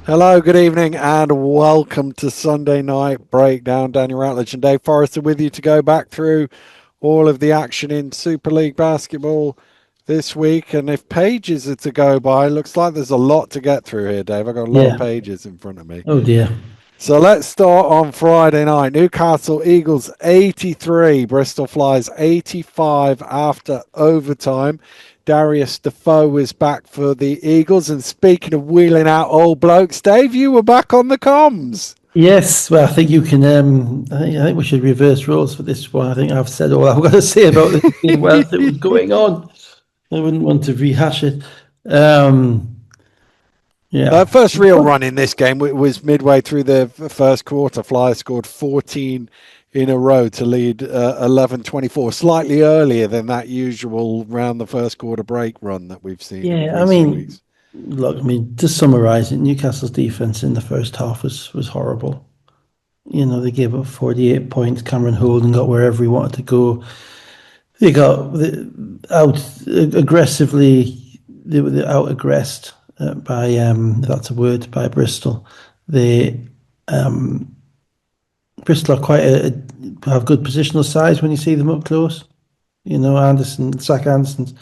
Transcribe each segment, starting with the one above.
Hello, good evening, and welcome to Sunday Night Breakdown. Daniel Ratledge and Dave Forrester with you to go back through all of the action in Super League basketball this week. And if pages are to go by, looks like there's a lot to get through here, Dave. I've got a lot of Yeah. pages in front of me. Oh dear. So let's start on Friday night. Newcastle Eagles 83, Bristol Flyers 85 after overtime. Darius Defoe is back for the Eagles. And speaking of wheeling out old blokes, Dave, you were back on the comms. Yes. Well, I think you can. I think we should reverse roles for this one. I think I've said all I've got to say about this game whilst it was going on. I wouldn't want to rehash it. Um, yeah. First real run in this game was midway through the first quarter. Flyers scored 14 in a row to lead 11-24, slightly earlier than that usual round the first quarter break run that we've seen in Yeah. I recent mean, weeks. look. I mean, to summarise it, Newcastle's defense in the first half was horrible. They gave up 48 points. Cameron Holden got wherever he wanted to go. They got out aggressively. They were out aggressed by if that's a word, by Bristol. They Bristol are have good positional size when you see them up close. Zach Anderson's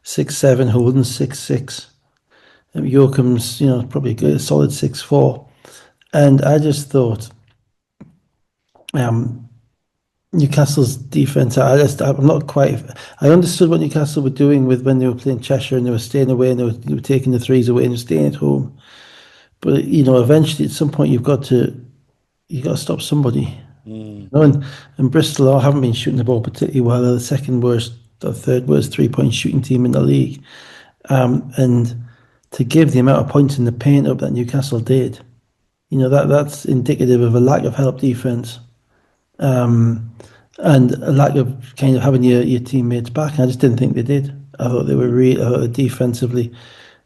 6'7", Holden 6'6". Yoakum's probably a good solid 6'4". And I just thought um, Newcastle's defense. I'm not quite. I understood what Newcastle were doing with when they were playing Cheshire and they were staying away and they were taking the threes away and they were staying at home. But eventually at some point you got to stop somebody. Mm. And Bristol haven't been shooting the ball particularly well. They're the second worst or third worst 3-point shooting team in the league. And to give the amount of points in the paint up that Newcastle did, that's indicative of a lack of help defense. And a lack of kind of having your teammates back. And I just didn't think they did. I thought they were defensively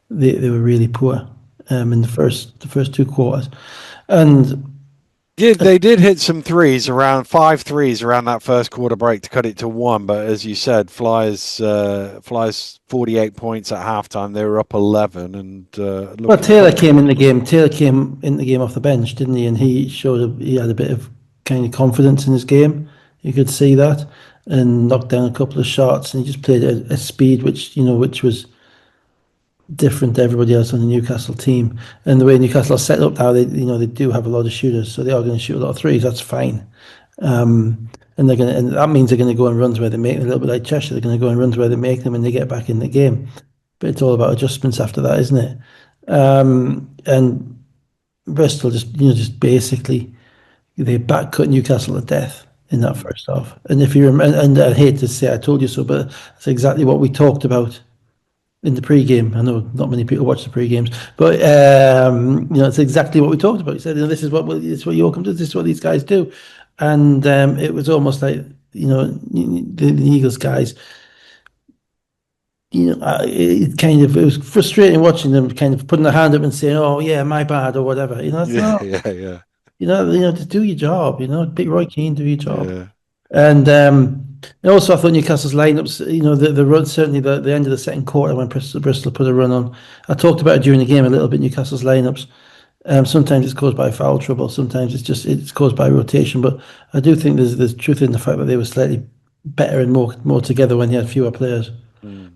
they were really poor in the first two quarters. And They did hit some threes around 5 threes around that first quarter break to cut it to one. But as you said, Flyers 48 points at halftime. They were up 11 and well, looked Taylor pretty. came in the game. Taylor came in the game off the bench, didn't he? And he had a bit of kind of confidence in his game. You could see that, and knocked down a couple of shots. And he just played at a speed which was different to everybody else on the Newcastle team. And the way Newcastle are set up now, they do have a lot of shooters, so they are going to shoot a lot of threes. That's fine. And that means they're going to go on runs where they make them, a little bit like Cheshire. They're going to go on runs where they make them and they get back in the game. But it's all about adjustments after that, isn't it? And Bristol just basically they back cut Newcastle to death in that first half. And if you remember, and I hate to say I told you so, but that's exactly what we talked about in the pre-game. I know not many people watch the pre-games, but it's exactly what we talked about. He said, this is what Yoakum does, this is what these guys do, and it was almost like the Eagles guys. It was frustrating watching them kind of putting their hand up and saying, "Oh yeah, my bad" or whatever. It's Yeah, not. yeah, yeah, To do your job. Big Roy Keane, do your job. yeah. And also, I thought Newcastle's lineups, the run, certainly the end of the second quarter when Bristol put a run on. I talked about it during the game a little bit, Newcastle's lineups. Sometimes it's caused by foul trouble, sometimes it's caused by rotation. But I do think there's truth in the fact that they were slightly better and more together when you had fewer players. Mm.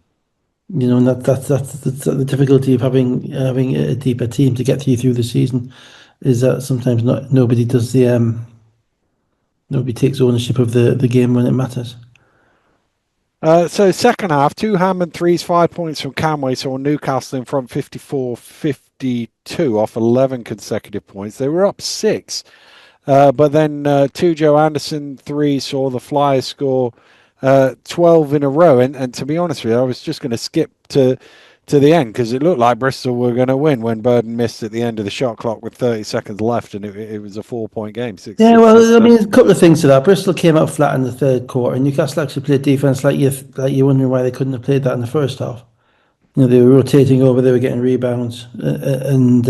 And that's the difficulty of having a deeper team to get you through the season, is that sometimes nobody takes ownership of the game when it matters. So second half, two Hammond threes, 5 points from Camway saw Newcastle in front 54-52 off 11 consecutive points. They were up six. But then two Joe Anderson threes saw the Flyers score 12 in a row. And to be honest with you, I was just going to skip to the end because it looked like Bristol were going to win when Burden missed at the end of the shot clock with 30 seconds left, and it was a 4 point game. Yeah, well, I mean, a 6-7. couple of things to that. Bristol came out flat in the third quarter. Newcastle actually played defense like you're wondering why they couldn't have played that in the first half. They were rotating over, they were getting rebounds, and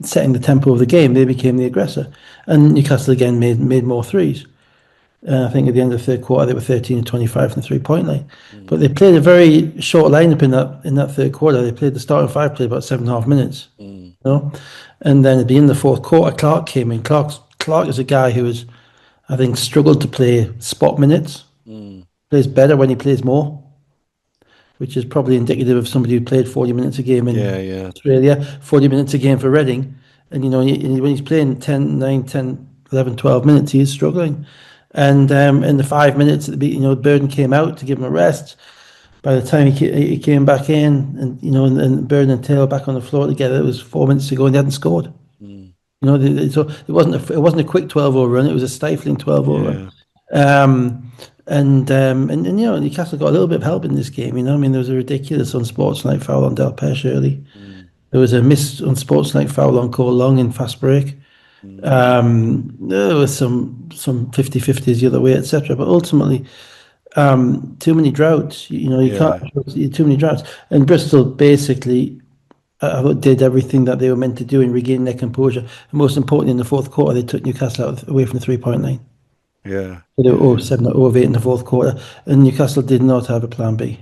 setting the tempo of the game. They became the aggressor, and Newcastle again made more threes. I think at the end of the third quarter they were 13 and 25 from the 3-point line. Mm, But they played a very short lineup in that third quarter. They played the starting five played about 7.5 minutes. mm, You know, and then at the end of the fourth quarter, Clark came in. Clark is a guy who has, I think, struggled to play spot minutes. mm. Plays better when he plays more, which is probably indicative of somebody who played 40 minutes a game Yeah, in yeah. Australia, 40 minutes a game for Reading. And, when he's playing 10, 9, 10, 11, 12 minutes, he is struggling. And in the 5 minutes, Burden came out to give him a rest. By the time he came back in, and Burden and Taylor back on the floor together, it was 4 minutes to go and they hadn't scored. Mm, So it wasn't a quick 12-0 run. It was a stifling 12-0 run. yeah. Newcastle got a little bit of help in this game. I mean, there was a ridiculous unsportsmanlike foul on Del Pesh early. Mm, There was a missed unsportsmanlike foul on Cole Long in fast break. mm. There was some 50-50s the other way, etc. But ultimately, too many droughts. You can't Yeah, too many droughts. And Bristol basically, I thought, did everything that they were meant to do in regaining their composure. And most importantly, in the fourth quarter, they took Newcastle away from the 3-point line. yeah, So they yeah, were over yeah. 7 or over 8 in the fourth quarter, and Newcastle did not have a plan B.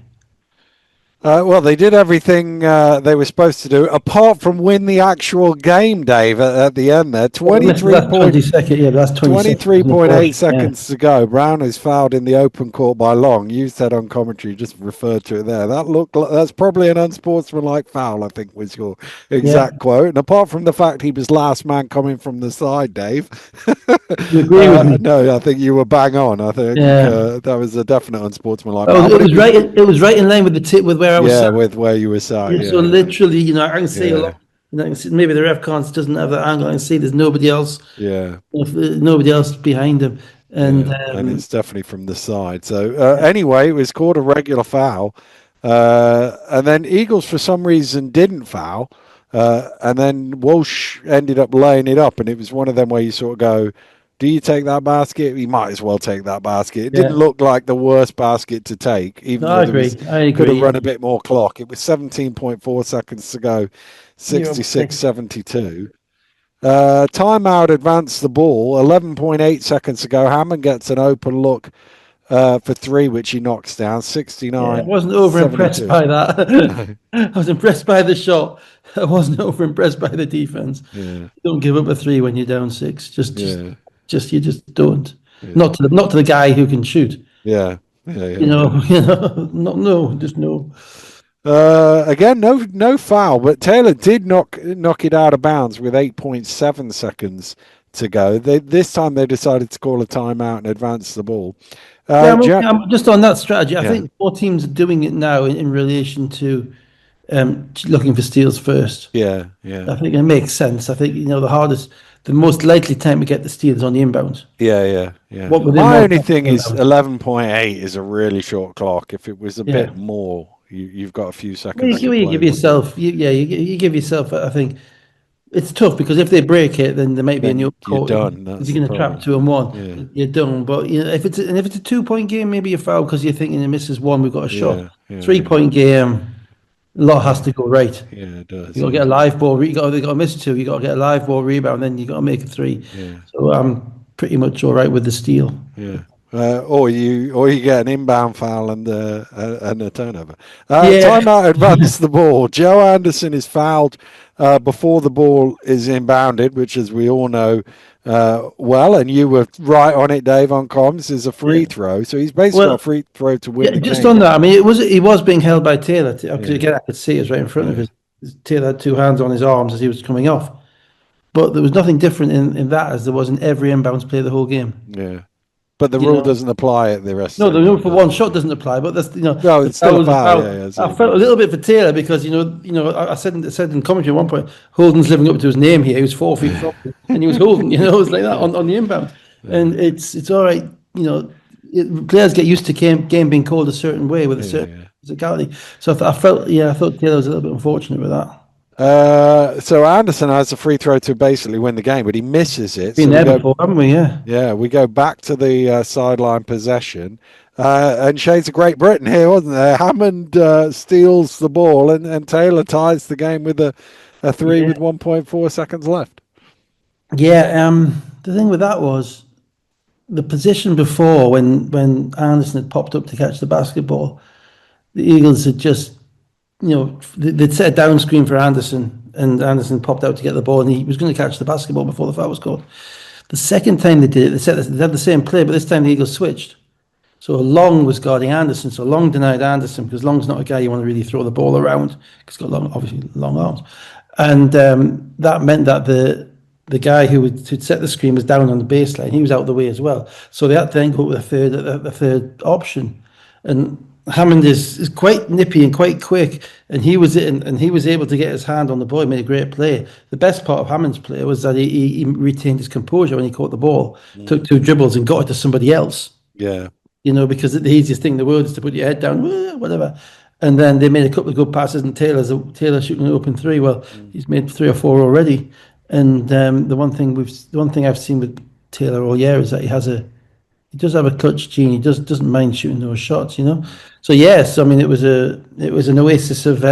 Well, they did everything they were supposed to do, apart from win the actual game, Dave, at the end there. Well, that's 20 seconds. Yeah, that's 20 seconds. Wasn't it, 23.8 Bosch? Yeah, seconds to go. Brown is fouled in the open court by Long. You said on commentary, just referred to it there. That's probably an unsportsmanlike foul, I think was your yeah. exact quote. And apart from the fact he was last man coming from the side, Dave, You agree with me? no, I think you were bang on. I think Yeah. that was a definite unsportsmanlike Oh, foul. But it it was was, right. It was right in line with the tip with where I was yeah, sat. with where you were sat. Yeah, so Yeah, yeah, literally, I can see a yeah, lot. I can see maybe the ref can't doesn't have that angle. I can see there's nobody else, yeah. nobody else behind him, and Yeah, and it's definitely from the side. So yeah, anyway, it was called a regular foul, and then Eagles for some reason didn't foul, and then Walsh ended up laying it up, and it was one of them where you sort of go, "Do you take that basket? You might as well take that basket." It didn't yeah. look like the worst basket to take, No, even though I there was agree. I could have agree. run a bit more clock. It was 17.4 seconds to go, You're right. 66-72. Timeout advanced the ball. 11.8 seconds to go. Hammond gets an open look for three, which he knocks down. Yeah, I 69 wasn't over impressed 72. by that. No. I was impressed by the shot. I wasn't over impressed by the defense. Yeah. You don't give up a three when you're down six. Yeah. You just don't. Yeah. Not to the guy who can shoot. Yeah. Yeah. You Yeah. know, not no, just no. Again, no foul, but Taylor did knock it out of bounds with 8.7 seconds to go. This time they decided to call a timeout and advance the ball. Yeah, Jack, I'm just on that strategy. I yeah, think more teams are doing it now in relation to looking for steals first. yeah, yeah. I think it makes sense. I think the most likely time to get the steal is on the inbound. Yeah, yeah, yeah. What within My one only second thing is inbound. 11.8 is a really short clock. If it was a Yeah. bit more, you've got a few Well, seconds to you play give with. yourself, you give yourself. I think it's tough because if they break it, then there might be a new Then you're court. If done. That's you're the going to trap problem. 2-1, Yeah, you're done. But if it's a 2-point game, maybe you foul because you're thinking it misses one, we've got a shot. yeah, yeah, yeah, 3-point game, a lot has yeah, to go right. yeah. It You does. got to get Yeah, a live ball. You got to miss two. You got to get a live ball rebound, then you got to make a three. yeah, So I'm pretty much all right with the steal. yeah. Or you get an inbound foul and a turnover. Yeah, Timeout advance the ball. Joe Anderson is fouled before the ball is inbounded, which, as we all know well, and you were right on it, Dave, on comms, is a yeah. free throw. So he's basically got a Well, free throw to win yeah. the Just game. on that, I mean, he was being held by Taylor. Because Yeah, again, I could see it was right in front of yeah, his Taylor had two hands on his arms as he was coming off. But there was nothing different in that as there was in every inbounds play the whole game. yeah. But the You rule know, doesn't apply at the rest no, of the the rule game, for does one it? shot doesn't apply. But that's No, the it's still foul a was a foul. Yeah, foul. yeah, that's I what I felt a mean. little bit for Taylor because I said in commentary at one point, Holden's living up to his name here. He was 4 feet from me, and he was Holden. It was like that Yeah, on the inbound, yeah, and it's all right. Players get used to game being called a certain way with a yeah, certain yeah. physicality. So I thought Taylor was a little bit unfortunate with that. So Anderson has a free throw to basically win the game, but he misses it. Been So we there go, before, haven't we? Yeah. yeah, we go back to the sideline possession. And Shades of Great Britain here, wasn't there? Hammond steals the ball, and Taylor ties the game with a three Yeah. with 1.4 seconds left. Yeah. The thing with that was the position before when Anderson had popped up to catch the basketball, the Eagles had just they'd set a down screen for Anderson, and Anderson popped out to get the ball, and he was going to catch the basketball before the foul was called. The second time they did it, they had the same play, but this time the Eagles switched. So Long was guarding Anderson. So Long denied Anderson because Long's not a guy you want to really throw the ball around because he's got long, obviously long arms, and that meant that the guy who'd set the screen was down on the baseline. He was out of the way as well. So they had to then go with the third option, and Hammond is quite nippy and quite quick, and he was able to get his hand on the ball. He made a great play. The best part of Hammond's play was that he retained his composure when he caught the ball, took two dribbles and got it to somebody else. Yeah. Because the easiest thing in the world is to put your head down, whatever. And then they made a couple of good passes, and Taylor shooting an open three. Well, he's made three or four already. And the one thing I've seen with Taylor all year is that he does have a clutch gene. He doesn't mind shooting those shots. So yes, I mean it was an oasis of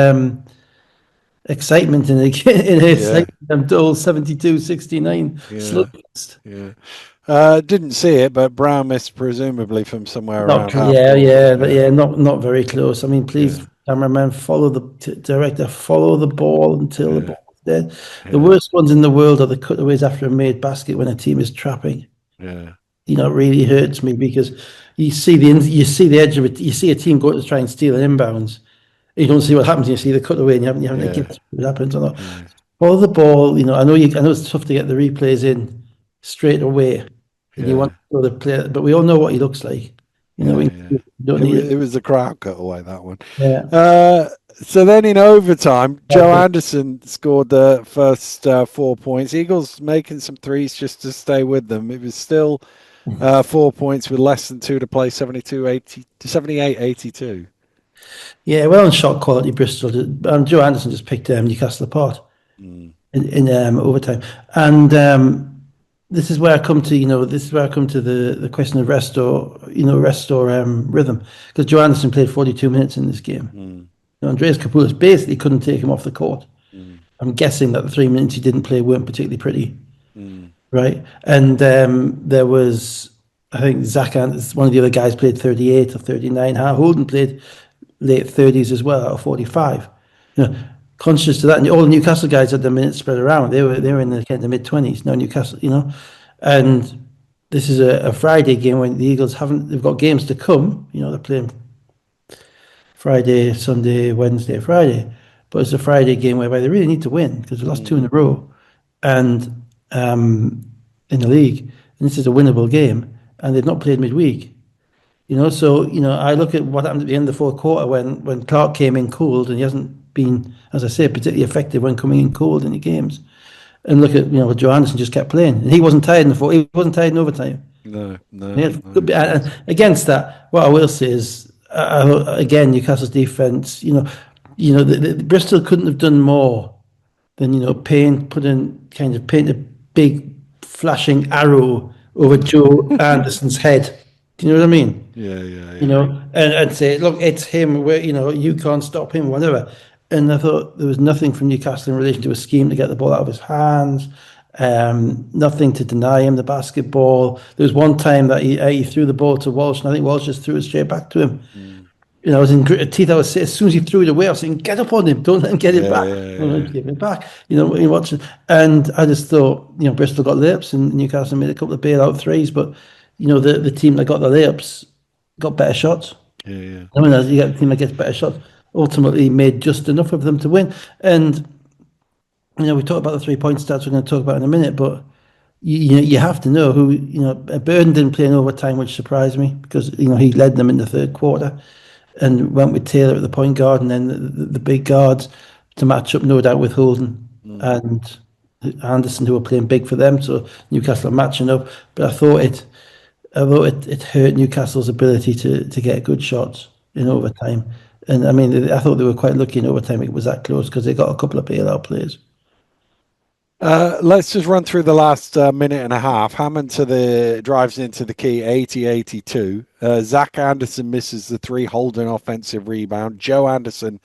excitement in his Yeah. like old 72-69 Yeah. slugfest. Yeah. Didn't see it, but Brown missed presumably from somewhere Not around cl- half Yeah, court. yeah, but Yeah. yeah, not very close. I mean, please, Yeah. cameraman, follow director, follow the ball until the Yeah. ball's dead. The Yeah. worst ones in the world are the cutaways after a made basket when a team is trapping. Yeah. It really hurts me because you see the edge of it. You see a team going to try and steal an inbounds. You don't see what happens. You see the cutaway, and you haven't a Yeah. guess what happens or not. Yeah. Follow the ball. I know it's tough to get the replays in straight away, and you want Yeah. to know the player, but we all know what he looks like. Yeah. We Yeah. don't It need was it. it was the crowd cut away that one. Yeah. Uh, so then in overtime, Joe Exactly. Anderson scored the first 4 points. Eagles making some threes just to stay with them. It was still 4 points with less than two to play, 78-82. Yeah, well, on shot quality, Bristol. Joe Anderson just picked Newcastle apart Mm, in overtime, and this is where I come to. This is where I come to the question of rest or rhythm, because Joe Anderson played 42 minutes in this game. mm, Andreas Kapoulas basically couldn't take him off the court. mm, I'm guessing that the 3 minutes he didn't play weren't particularly pretty, mm, right? And there was, I think Zach Anderson, one of the other guys played 38 or 39. Holden played late 30s as well, out of 45. You know, conscious to that, and all the Newcastle guys had their minutes spread around. They were in the kind of mid 20s. No Newcastle, and this is a Friday game when the Eagles haven't. They've got games to come. They're playing Friday, Sunday, Wednesday, Friday, but it's a Friday game whereby they really need to win because they lost two in mm, a row, and in the league, and this is a winnable game, and they've not played midweek. So I look at what happened at the end of the fourth quarter when Clark came in cold, and he hasn't been, as I say, particularly effective when coming in cold in the games. And look at Joe Anderson just kept playing, and he wasn't tired in the fourth. He wasn't tired in overtime. no, He no, had no, good he was. against that, what I will say is, again, Newcastle's defense. The Bristol couldn't have done more than paint a big flashing arrow over Joe Anderson's head. Do you know what I mean? Yeah, yeah, you yeah. know, and say, look, it's him. Where you can't stop him, whatever. And I thought there was nothing from Newcastle in relation to a scheme to get the ball out of his hands. Nothing to deny him the basketball. There was one time that he threw the ball to Walsh, and I think Walsh just threw it straight back to him. Mm, I was in gritted teeth. As soon as he threw it away, I was saying, "Get up on him! Don't let him get it yeah, back! yeah, Don't let him yeah. give it back!" When you're watching, and I just thought, Bristol got layups, and Newcastle made a couple of bailout threes, but the team that got the layups got better shots. Yeah, yeah. I mean, as you get a team that gets better shots, ultimately made just enough of them to win. And we talk about the 3 point stats. We're going to talk about in a minute, but you have to know who. Burden didn't play in overtime, which surprised me because he led them in the third quarter, and went with Taylor at the point guard, and then the big guards to match up, no doubt, with Holden Mm. and Anderson, who were playing big for them. So Newcastle are matching up, but I thought it hurt Newcastle's ability to get good shots in overtime. And I mean, I thought they were quite lucky in overtime it was that close because they got a couple of bailout plays. Let's just run through the last minute and a half. Hammond drives into the key 80-82. Zach Anderson misses the three, Holden offensive rebound. Joe Anderson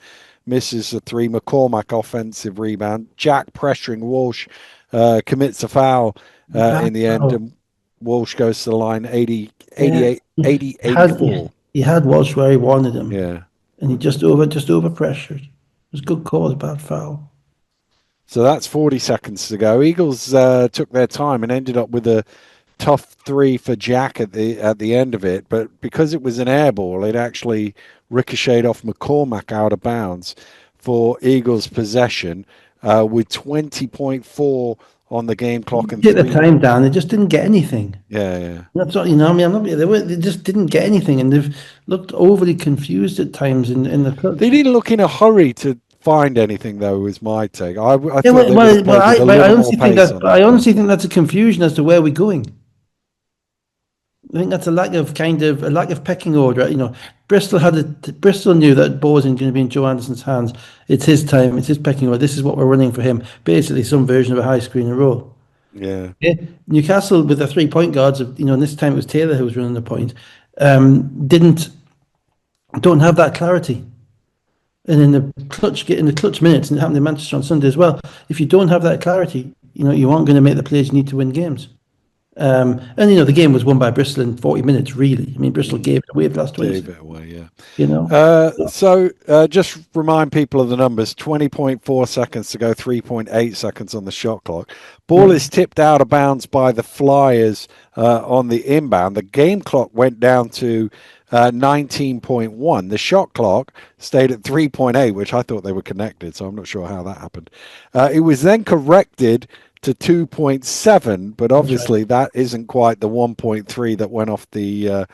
misses the three, McCormack offensive rebound. Jack pressuring Walsh commits a foul Bad in the end. foul. And Walsh goes to the line 80, Yeah, 88, he 80, had 84. he had Walsh where he wanted him, Yeah. and he just over pressured. It was a good call, a bad foul. So that's 40 seconds to go. Eagles took their time and ended up with a tough three for Jack at the end of it. But because it was an air ball, it actually ricocheted off McCormack out of bounds for Eagles possession with 20.4 on the game clock You and take the three. time down, they just didn't get anything. Yeah, yeah. That's what I mean, I'm not. They just didn't get anything, and they've looked overly confused at times in the They clutch. didn't look in a hurry to find anything, though, was my take. I Yeah, thought they would have well, played with a but I little more honestly think pace that, on but I that one. honestly think that's a confusion as to where we're going. I think that's a lack of a lack of pecking order. Bristol knew that ball wasn't going to be in Joe Anderson's hands. It's his time. It's his pecking order. This is what we're running for him. Basically, some version of a high screen and roll. Yeah. Yeah. Newcastle with the 3 point guards, and this time it was Taylor who was running the point. Didn't don't have that clarity. And in the clutch minutes, and it happened in Manchester on Sunday as well. If you don't have that clarity, you aren't going to make the plays you need to win games. And the game was won by Bristol in 40 minutes. Really, I mean, Bristol Mm, gave it away the last 20 gave seconds. it away, yeah. You know, Just remind people of the numbers 20.4 seconds to go, 3.8 seconds on the shot clock. Ball yeah. is tipped out of bounds by the Flyers on the inbound. The game clock went down to 19.1. The shot clock stayed at 3.8, which I thought they were connected, so I'm not sure how that happened. It was then corrected to 2.7, but That's right. obviously that isn't quite the 1.3 that went off the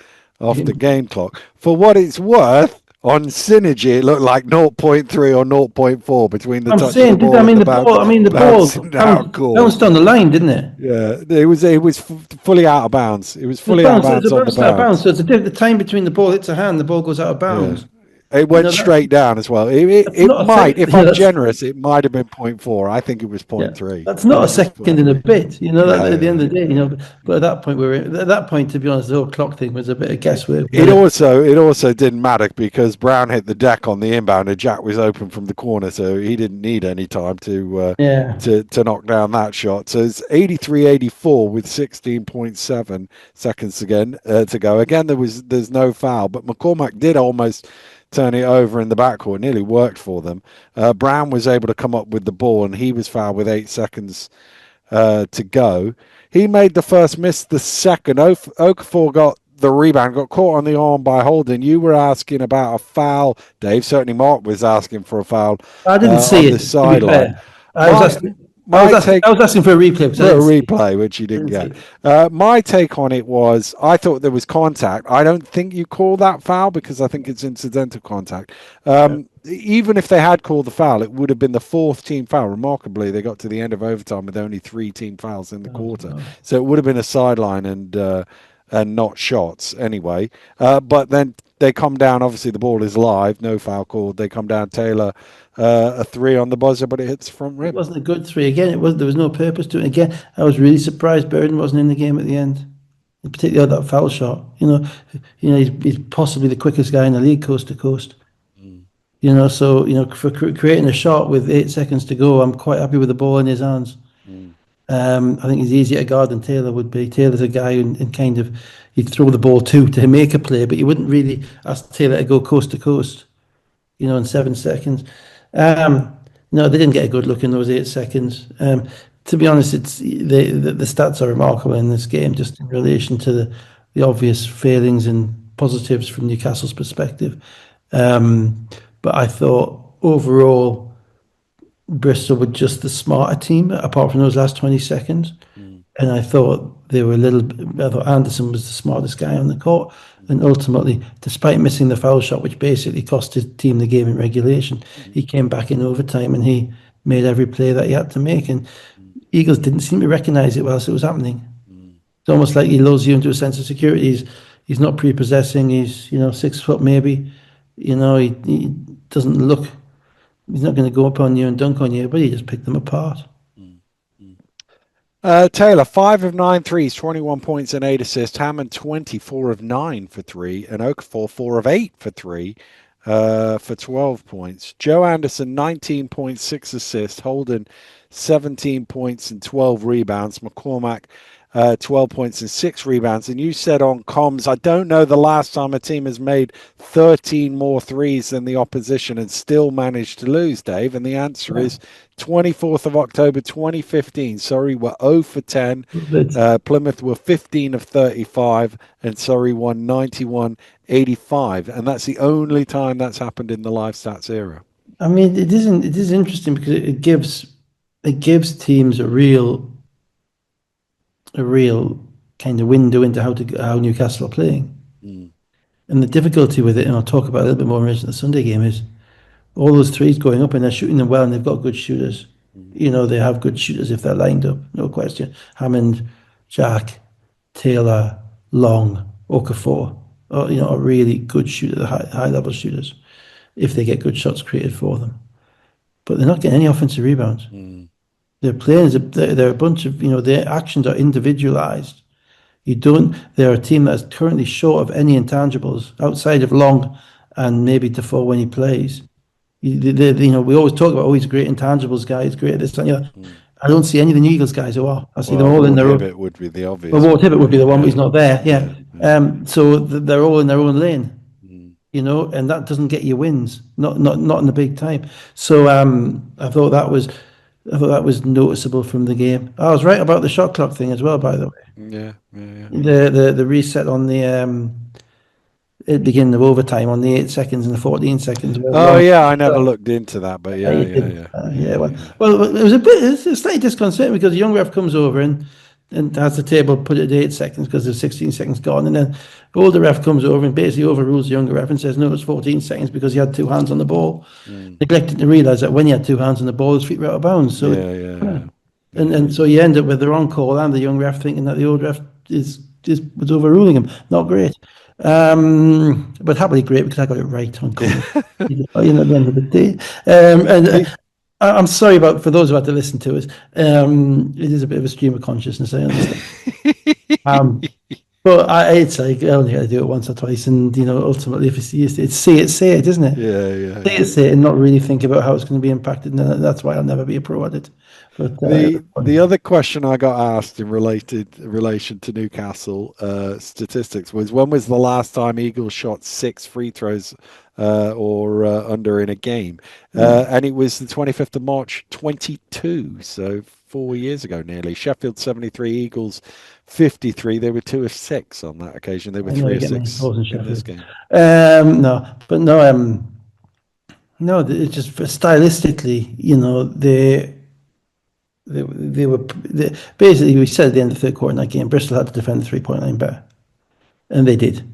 game clock. For what it's worth, on Synergy, it looked like zero point 0.3 or zero point 0.4 between the I'm touch of the saying, ball and the the ball bouncing out court. bounced on the line, didn't it? Yeah, it was fully out of bounds. It was It was fully out of bounced. It's bounds a on the bounced out of bounds. bounce. So it's the time between the ball hits a hand, the ball goes out of Yeah. bounds. It You went know that's straight down as well. that's It not a might, second. if You know I'm that's generous, it might have been zero point 0.4. I think it was zero Yeah, point 0.3. that's I not a think it was zero second point in a 0.3. bit. That Yeah, at the end yeah, of the day, but at that point at that point, to be honest, the whole clock thing was a bit of guesswork. We It had it. also it also didn't matter because Brown hit the deck on the inbound and Jack was open from the corner, so he didn't need any time Yeah, to knock down that shot. So it's 83-84 with 16.7 seconds again to go. Again, there's no foul, but McCormack did almost turn it over in the backcourt. It nearly worked for them. Brown was able to come up with the ball, and he was fouled with 8 seconds to go. He made the first miss, the second. Okafor got the rebound, got caught on the arm by Holden. You were asking about a foul, Dave. Certainly, Mark was asking for a foul I didn't see on the it. To be sideline. fair, I was My asking. my take I was asking for a replay because I for a didn't see it. replay, which you I didn't didn't see get. it. My take on it was I thought there was contact. I don't think you call that foul because I think it's incidental contact. Yeah. Even if they had called the foul, it would have been the fourth team foul. Remarkably, they got to the end of overtime with only three team fouls in the Oh, quarter, no. so it would have been a sideline and not shots anyway. But then they come down. Obviously, the ball is live, no foul called. They come down. Taylor a three on the buzzer, but it hits the front It rim. wasn't a good three. Again, there was no purpose to it. Again, I was really surprised Burden wasn't in the game at the end. Particularly that foul shot. He's possibly the quickest guy in the league coast to coast. Mm, So for creating a shot with 8 seconds to go, I'm quite happy with the ball in his hands. mm, I think he's easier to guard than Taylor would be. Taylor's a guy and kind of he'd throw the ball to make a play, but you wouldn't really ask Taylor to go coast to coast, in 7 seconds. No, they didn't get a good look in those 8 seconds. To be honest, the stats are remarkable in this game, just in relation to the obvious failings and positives from Newcastle's perspective. But I thought overall Bristol were just the smarter team, apart from those last 20 seconds. mm, And I thought they were a little bit, I thought Anderson was the smartest guy on the court. And ultimately, despite missing the foul shot, which basically cost his team the game in regulation, mm, he came back in overtime and he made every play that he had to make. And mm, Eagles didn't seem to recognise it whilst it was happening. mm. It's almost like he lulls you into a sense of security. He's not prepossessing. He's 6 foot maybe. He doesn't look. He's not going to go up on you and dunk on you, but he just picked them apart. Mm, mm. Taylor, 5 of 9 threes, 21 points and 8 assists. Hammond, 24 of 9 for three. And Okafor, 4 of 8 for three for 12 points. Joe Anderson, 19.6 assists. Holden, 17 points and 12 rebounds. McCormack, 12 points and 6 rebounds. And you said on comms, I don't know the last time a team has made 13 more threes than the opposition and still managed to lose, Dave. And the answer Yeah. is 24th of October 2015. Surrey were 0 for 10. But Plymouth were 15 of 35, and Surrey won 91-85. And that's the only time that's happened in the live stats era. I mean, it is interesting because it gives teams a real kind of window into how Newcastle are playing. Mm. And the difficulty with it, and I'll talk about it a little bit more in relation to the Sunday game, is all those threes going up and they're shooting them well and they've got good shooters. Mm. You know, they have good shooters if they're lined up, no question. Hammond, Jack, Taylor, Long, Okafor, are really good shooters, high level shooters, if they get good shots created for them. But they're not getting any offensive rebounds. Mm. They're playing they're a bunch of, their actions are individualized. They're a team that's currently short of any intangibles outside of Long and maybe Defoe when he plays. We always talk about, he's a great intangibles guy, he's great at this. Mm. I don't see any of the Eagles guys who are. I see them Well, all in Ward their own. Hibbett would be the obvious Well, Ward one, Hibbett would be the one, but he's not there. Yeah. So they're all in their own lane, Mm. and that doesn't get you wins, not in the big time. So I thought that was noticeable from the game. I was right about the shot clock thing as well, by the way. Yeah. The reset on the at the beginning of overtime on the 8 seconds and the 14 seconds. Oh, yeah, I never looked into that, but yeah. Well, it was slightly disconcerting because the young ref comes over and has the table put it at 8 seconds because there's 16 seconds gone, and then the older ref comes over and basically overrules the younger ref and says no, it's 14 seconds because he had two hands on the ball, neglecting to realise that when he had two hands on the ball, his feet were out of bounds. So And so you end up with the wrong call and the young ref thinking that the old ref was overruling him. Not great. But happily great because I got it right on call. At the end of the day. I'm sorry for those who had to listen to us. It is a bit of a stream of consciousness, I understand. But it's like I only got to do it once or twice, and ultimately, if it's say it, isn't it? Yeah. Say it, and not really think about how it's going to be impacted. And that's why I'll never be a pro at it. But the other question I got asked in relation to Newcastle statistics was, when was the last time Eagles shot 6 free throws or under in a game? And it was the 25th of March 22, so 4 years ago nearly. Sheffield 73, Eagles 53. They were 2 of 6 on that occasion. They were 3 of 6 in this game. No, it's just stylistically, they were basically, we said at the end of the third quarter in that game, Bristol had to defend the 3-point line better, and they did.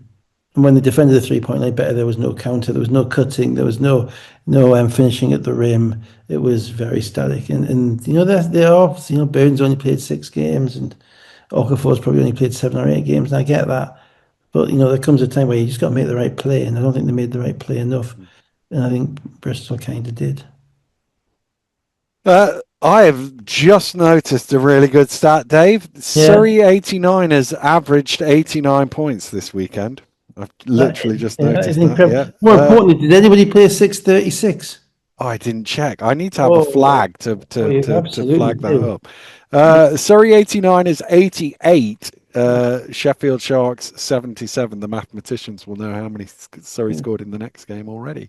And when they defended the 3-point line better, there was no counter, there was no cutting, there was no finishing at the rim. It was very static, and they are Burns only played 6 games, and Okafor's probably only played 7 or 8 games, and I get that, but there comes a time where you just got to make the right play, and I don't think they made the right play enough, and I think Bristol kind of did. I have just noticed a really good stat, Dave. Yeah. Surrey 89ers averaged 89 points this weekend. I've literally just noticed that. Yeah. More importantly, did anybody play 6:36? I didn't check. I need to have a flag to flag that up. Surrey 89ers 88. Sheffield Sharks 77. The mathematicians will know how many Surrey scored in the next game already.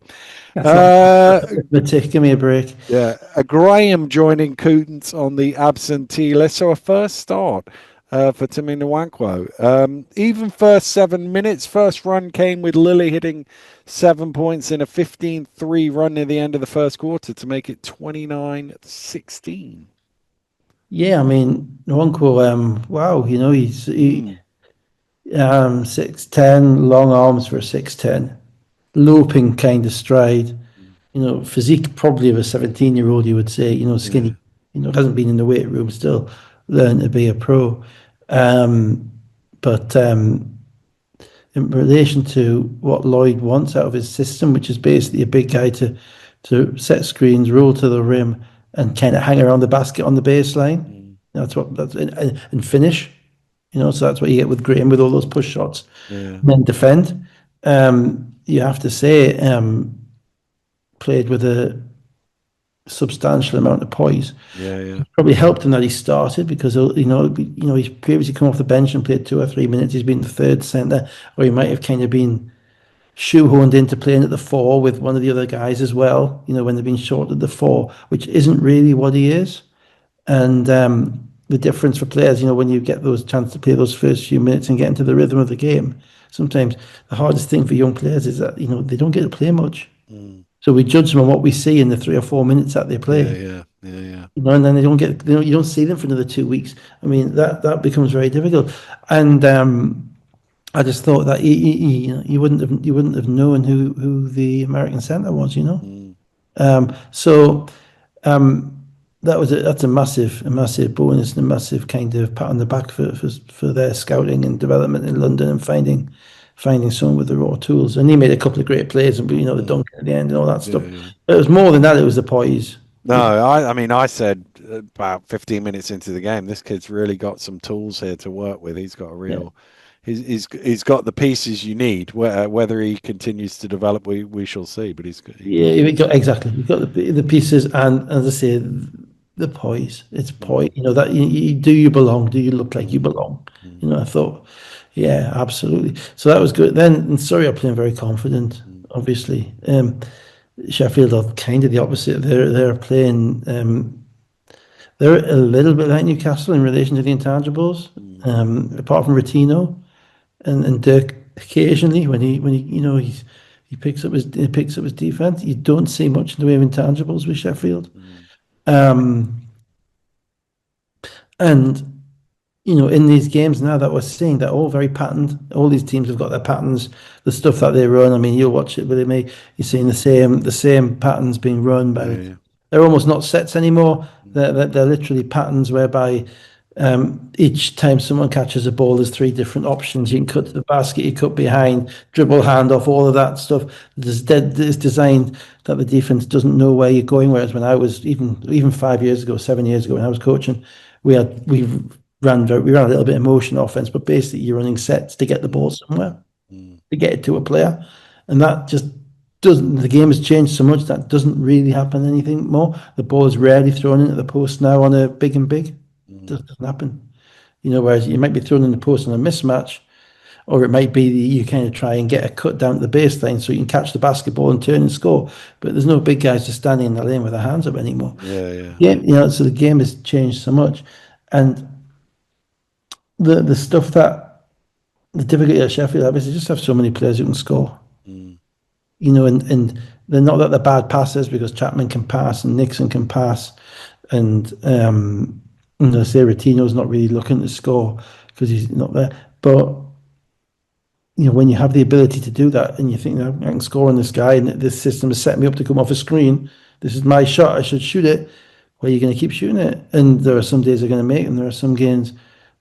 Give me a break. Yeah, Graham joining Coutts on the absentee list. So a first start for Timmy Nwankwo. Even first 7 minutes, first run came with Lily hitting 7 points in a 15-3 run near the end of the first quarter to make it 29-16. Yeah, I mean, Nwankwo, wow, he's 6'10", long arms for a 6'10", loping kind of stride, physique probably of a 17-year-old, you would say, skinny, hasn't been in the weight room, still learn to be a pro. But in relation to what Lloyd wants out of his system, which is basically a big guy to set screens, roll to the rim, and kind of hang around the basket on the baseline. And finish. So that's what you get with Graham with all those push shots. And then defend. You have to say, played with a substantial amount of poise. Yeah, yeah. Probably helped him that he started because he's previously come off the bench and played 2 or 3 minutes. He's been the third centre, or he might have kind of been shoehorned into playing at the four with one of the other guys as well. When they've been short at the four, which isn't really what he is. And the difference for players, when you get those chance to play those first few minutes and get into the rhythm of the game, sometimes the hardest thing for young players is that they don't get to play much. Mm. So we judge them on what we see in the 3 or 4 minutes that they Yeah, play. yeah, yeah, yeah. And then you don't see them for another 2 weeks. I mean, that becomes very difficult. And I just thought that you wouldn't have known who the American centre was. Mm, So that's a massive bonus and a massive kind of pat on the back for their scouting and development in London and finding someone with the raw tools. And he made a couple of great plays and the mm. dunk at the end and all that Yeah, stuff. yeah. But it was more than that. It was the poise. No, I mean, I said about 15 minutes into the game, this kid's really got some tools here to work with. He's got a Yeah. real, he's got the pieces you need. Whether he continues to develop, we shall see. But Yeah, exactly. You've got the pieces, and as I say, the poise. It's poise. mm, That do you belong? Do you look like you mm, belong? mm, I thought, yeah, absolutely. So that was good. Then, and Surrey are playing very confident. mm, Obviously, Sheffield are kind of the opposite. They're playing. They're a little bit like Newcastle in relation to the intangibles. mm, Apart from Rotino and Dirk occasionally when he he picks up his defense. You don't see much in the way of intangibles with Sheffield. mm, Um, and in these games now that we're seeing, they're all very patterned. All these teams have got their patterns, the stuff that they run. I mean, you'll watch it, but you're seeing the same patterns being run by yeah, the. yeah, They're almost not sets anymore. mm, They're literally patterns whereby each time someone catches a ball, there's three different options. You can cut to the basket, you cut behind, dribble, hand off, all of that stuff. It's designed that the defense doesn't know where you're going. Whereas when I was even 5 years ago, 7 years ago, when I was coaching, we ran a little bit of motion offense, but basically you're running sets to get the ball mm, somewhere, mm, to get it to a player, and that just doesn't. The game has changed so much that doesn't really happen anything more. The ball is rarely thrown into the post now on a big and big. It mm, doesn't happen. Whereas you might be thrown in the post on a mismatch, or it might be that you kind of try and get a cut down to the baseline so you can catch the basketball and turn and score. But there's no big guys just standing in the lane with their hands up anymore. yeah, yeah, Yeah, so the game has changed so much, and the stuff that the difficulty at Sheffield have is they just have so many players who can score. mm, And they're not that they're bad passers because Chapman can pass and Nixon can pass, and say Rotino's not really looking to score because he's not there. But when you have the ability to do that and you think, I can score on this guy and this system has set me up to come off a screen. This is my shot. I should shoot it. Well, you're going to keep shooting it. And there are some days they're going to make, and there are some games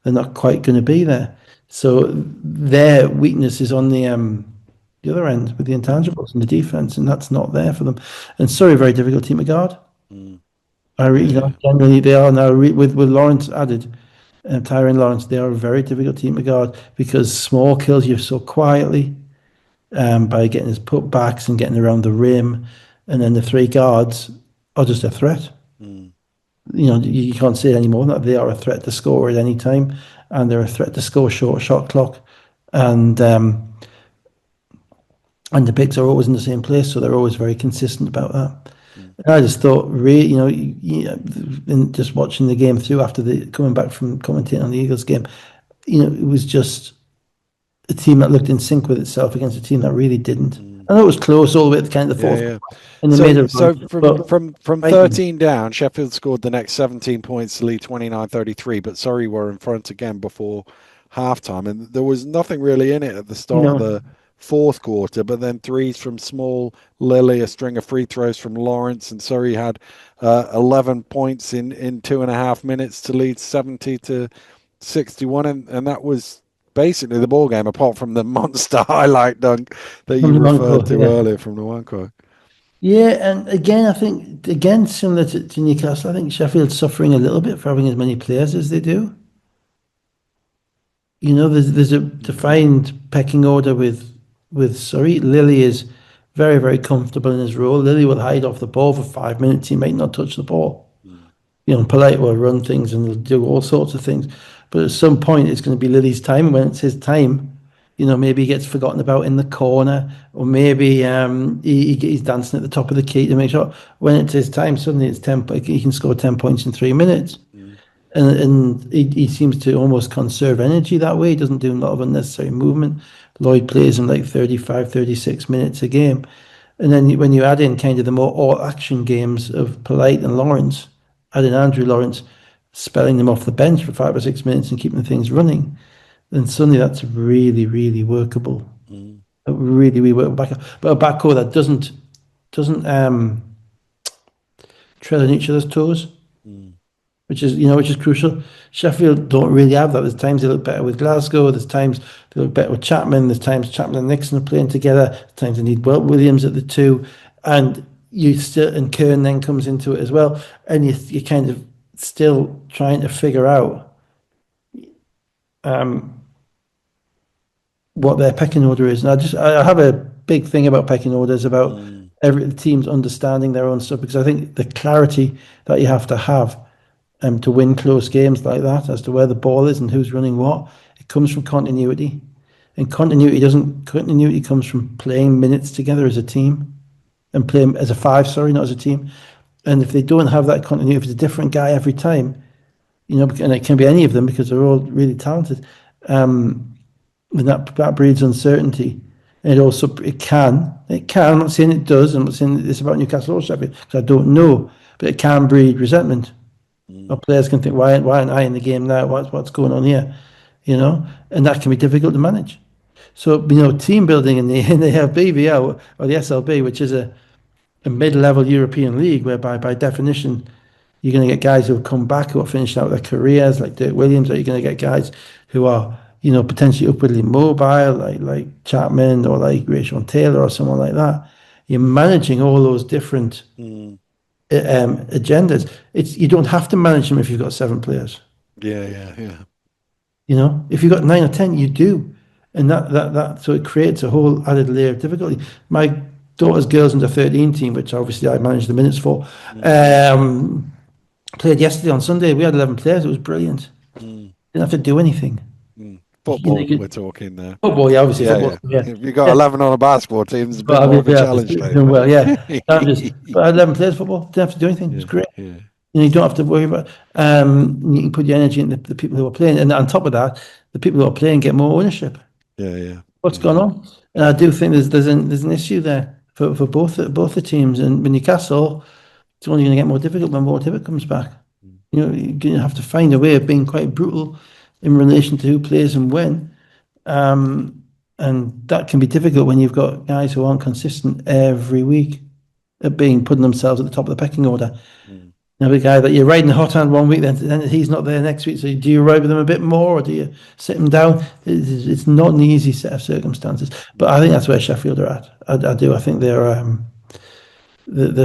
they're not quite going to be there. So their weakness is on the other end with the intangibles and the defense, and that's not there for them. And Surrey, a very difficult team to guard. mm, You yeah, know, generally they are now with Lawrence added, Tyrone Lawrence, they are a very difficult team to guard because Small kills you so quietly by getting his putbacks and getting around the rim, and then the three guards are just a threat. mm, You can't say it anymore that they are a threat to score at any time, and they're a threat to score short shot clock, and and the picks are always in the same place, so they're always very consistent about that. mm, And I just thought, really, in just watching the game through after the coming back from commentating on the Eagles game, it was just a team that looked in sync with itself against a team that really didn't. mm. I know it was close all the way to kind of the Yeah, fourth yeah. quarter, and they made So a run, so from but from from fighting. 13 down, Sheffield scored the next 17 points to lead 29-33, but Surrey were in front again before halftime, and there was nothing really in it at the start of No, the fourth quarter, but then threes from Small, Lilly, a string of free throws from Lawrence, and Surrey had 11 points in 2.5 minutes to lead 70-61, and that was basically the ball game, apart from the monster highlight dunk that from you the referred uncle, to yeah. earlier from the one court. Yeah, and again, I think similar to Newcastle, I think Sheffield's suffering a little bit for having as many players as they do. There's a Mm, defined pecking order with Surrey. Lily is very, very comfortable in his role. Lily will hide off the ball for 5 minutes. He might not touch the ball. Mm, Polite will run things and will do all sorts of things. But at some point, it's going to be Lily's time. When it's his time, maybe he gets forgotten about in the corner, or maybe he's dancing at the top of the key to make sure when it's his time, suddenly it's 10, he can score 10 points in 3 minutes. mm, And he seems to almost conserve energy that way. He doesn't do a lot of unnecessary movement. Lloyd plays him like 35, 36 minutes a game. And then when you add in kind of the more all-action games of Polite and Lawrence, add in Andrew Lawrence, spelling them off the bench for 5 or 6 minutes and keeping things running, then suddenly that's really, really workable. mm, A really, really workable back. But a backcourt that doesn't tread on each other's toes, mm, which is crucial. Sheffield don't really have that. There's times they look better with Glasgow. There's times they look better with Chapman. There's times Chapman and Nixon are playing together. There's times they need Williams at the two, and Kern then comes into it as well, and you kind of still trying to figure out what their pecking order is. And I have a big thing about pecking orders, about mm, every teams understanding their own stuff, because I think the clarity that you have to have to win close games like that as to where the ball is and who's running what, it comes from continuity. And continuity comes from playing minutes together as a team and playing as a five, sorry, not as a team. And if they don't have that continuity, if it's a different guy every time, and it can be any of them because they're all really talented, and that breeds uncertainty. And I'm not saying it does, I'm not saying this about Newcastle or Sheffield, because I don't know, but it can breed resentment. Or mm, players can think, why aren't I in the game now? What's going on here? And that can be difficult to manage. So, team building in the BBL or the SLB, which is a mid-level European league, whereby by definition you're going to get guys who have come back who are finishing out their careers, like Dirk Williams, or you're going to get guys who are, potentially upwardly mobile, like Chapman or like Rayshon Taylor or someone like that. You're managing all those different mm. agendas. You don't have to manage them if you've got 7 players. Yeah, yeah, yeah. If you've got 9 or 10, you do, and that so it creates a whole added layer of difficulty. My daughter's girls under 13 team, which obviously I managed the minutes for, Mm, played yesterday on Sunday. We had 11 players. It was brilliant. mm, Didn't have to do anything. mm. You Football, we're could, talking there. football, yeah, obviously Yeah, football. yeah. Yeah, If you got yeah. 11 on a basketball team, it's a bit But I more mean, of a yeah, challenge, it's Dave. doing But well. Yeah, but I had 11 players football. Didn't have to do anything. It's yeah, great. yeah. You don't have to worry about. You can put your energy in the people who are playing, and on top of that, the people who are playing get more ownership. Yeah, yeah, What's yeah. going on? And I do think there's an issue there for both the teams. And when Newcastle, it's only going to get more difficult when More Tippett comes back. Mm, You're going to have to find a way of being quite brutal in relation to who plays and when. And that can be difficult when you've got guys who aren't consistent every week at putting themselves at the top of the pecking order. mm, Now, the guy that you're riding the hot hand one week, then he's not there next week. So do you ride with him a bit more, or do you sit him down? It's not an easy set of circumstances. But I think that's where Sheffield are at. I do. I think they're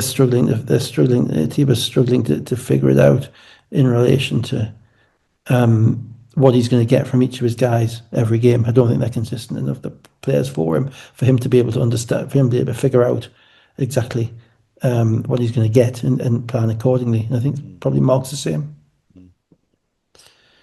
struggling. They're struggling. Tiba's struggling to figure it out in relation to what he's going to get from each of his guys every game. I don't think they're consistent enough, the players for him to be able to understand, for him to be able to figure out exactly what he's going to get and plan accordingly. And I think probably Mark's the same. mm.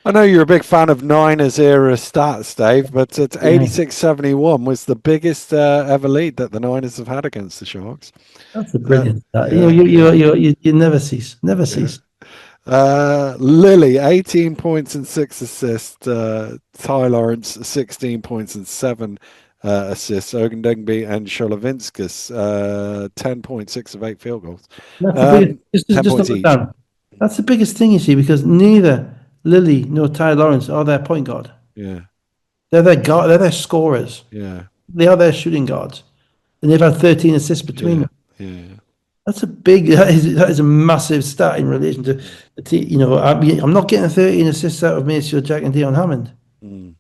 I know you're a big fan of Niners era stats, Dave, but at Yeah, 86-71 was the biggest ever lead that the Niners have had against the Sharks. that's a brilliant start. Yeah, yeah, You never cease, never yeah. cease. Lily, 18 points and 6 assists. Ty Lawrence, 16 points and 7 assists. Ogundengbe and Sholovinskas, 10.6 of 8 field goals. That's the biggest. 10 Just points note it each. down. That's the biggest thing you see, because neither Lily nor Ty Lawrence are their point guard. Yeah, They're their guard. They're their scorers. yeah, They are their shooting guards, and they've had 13 assists between yeah, them. yeah, That's that is a massive stat in relation to the team. I'm not getting 13 assists out of Maceo Jack and Dion Hammond. mm,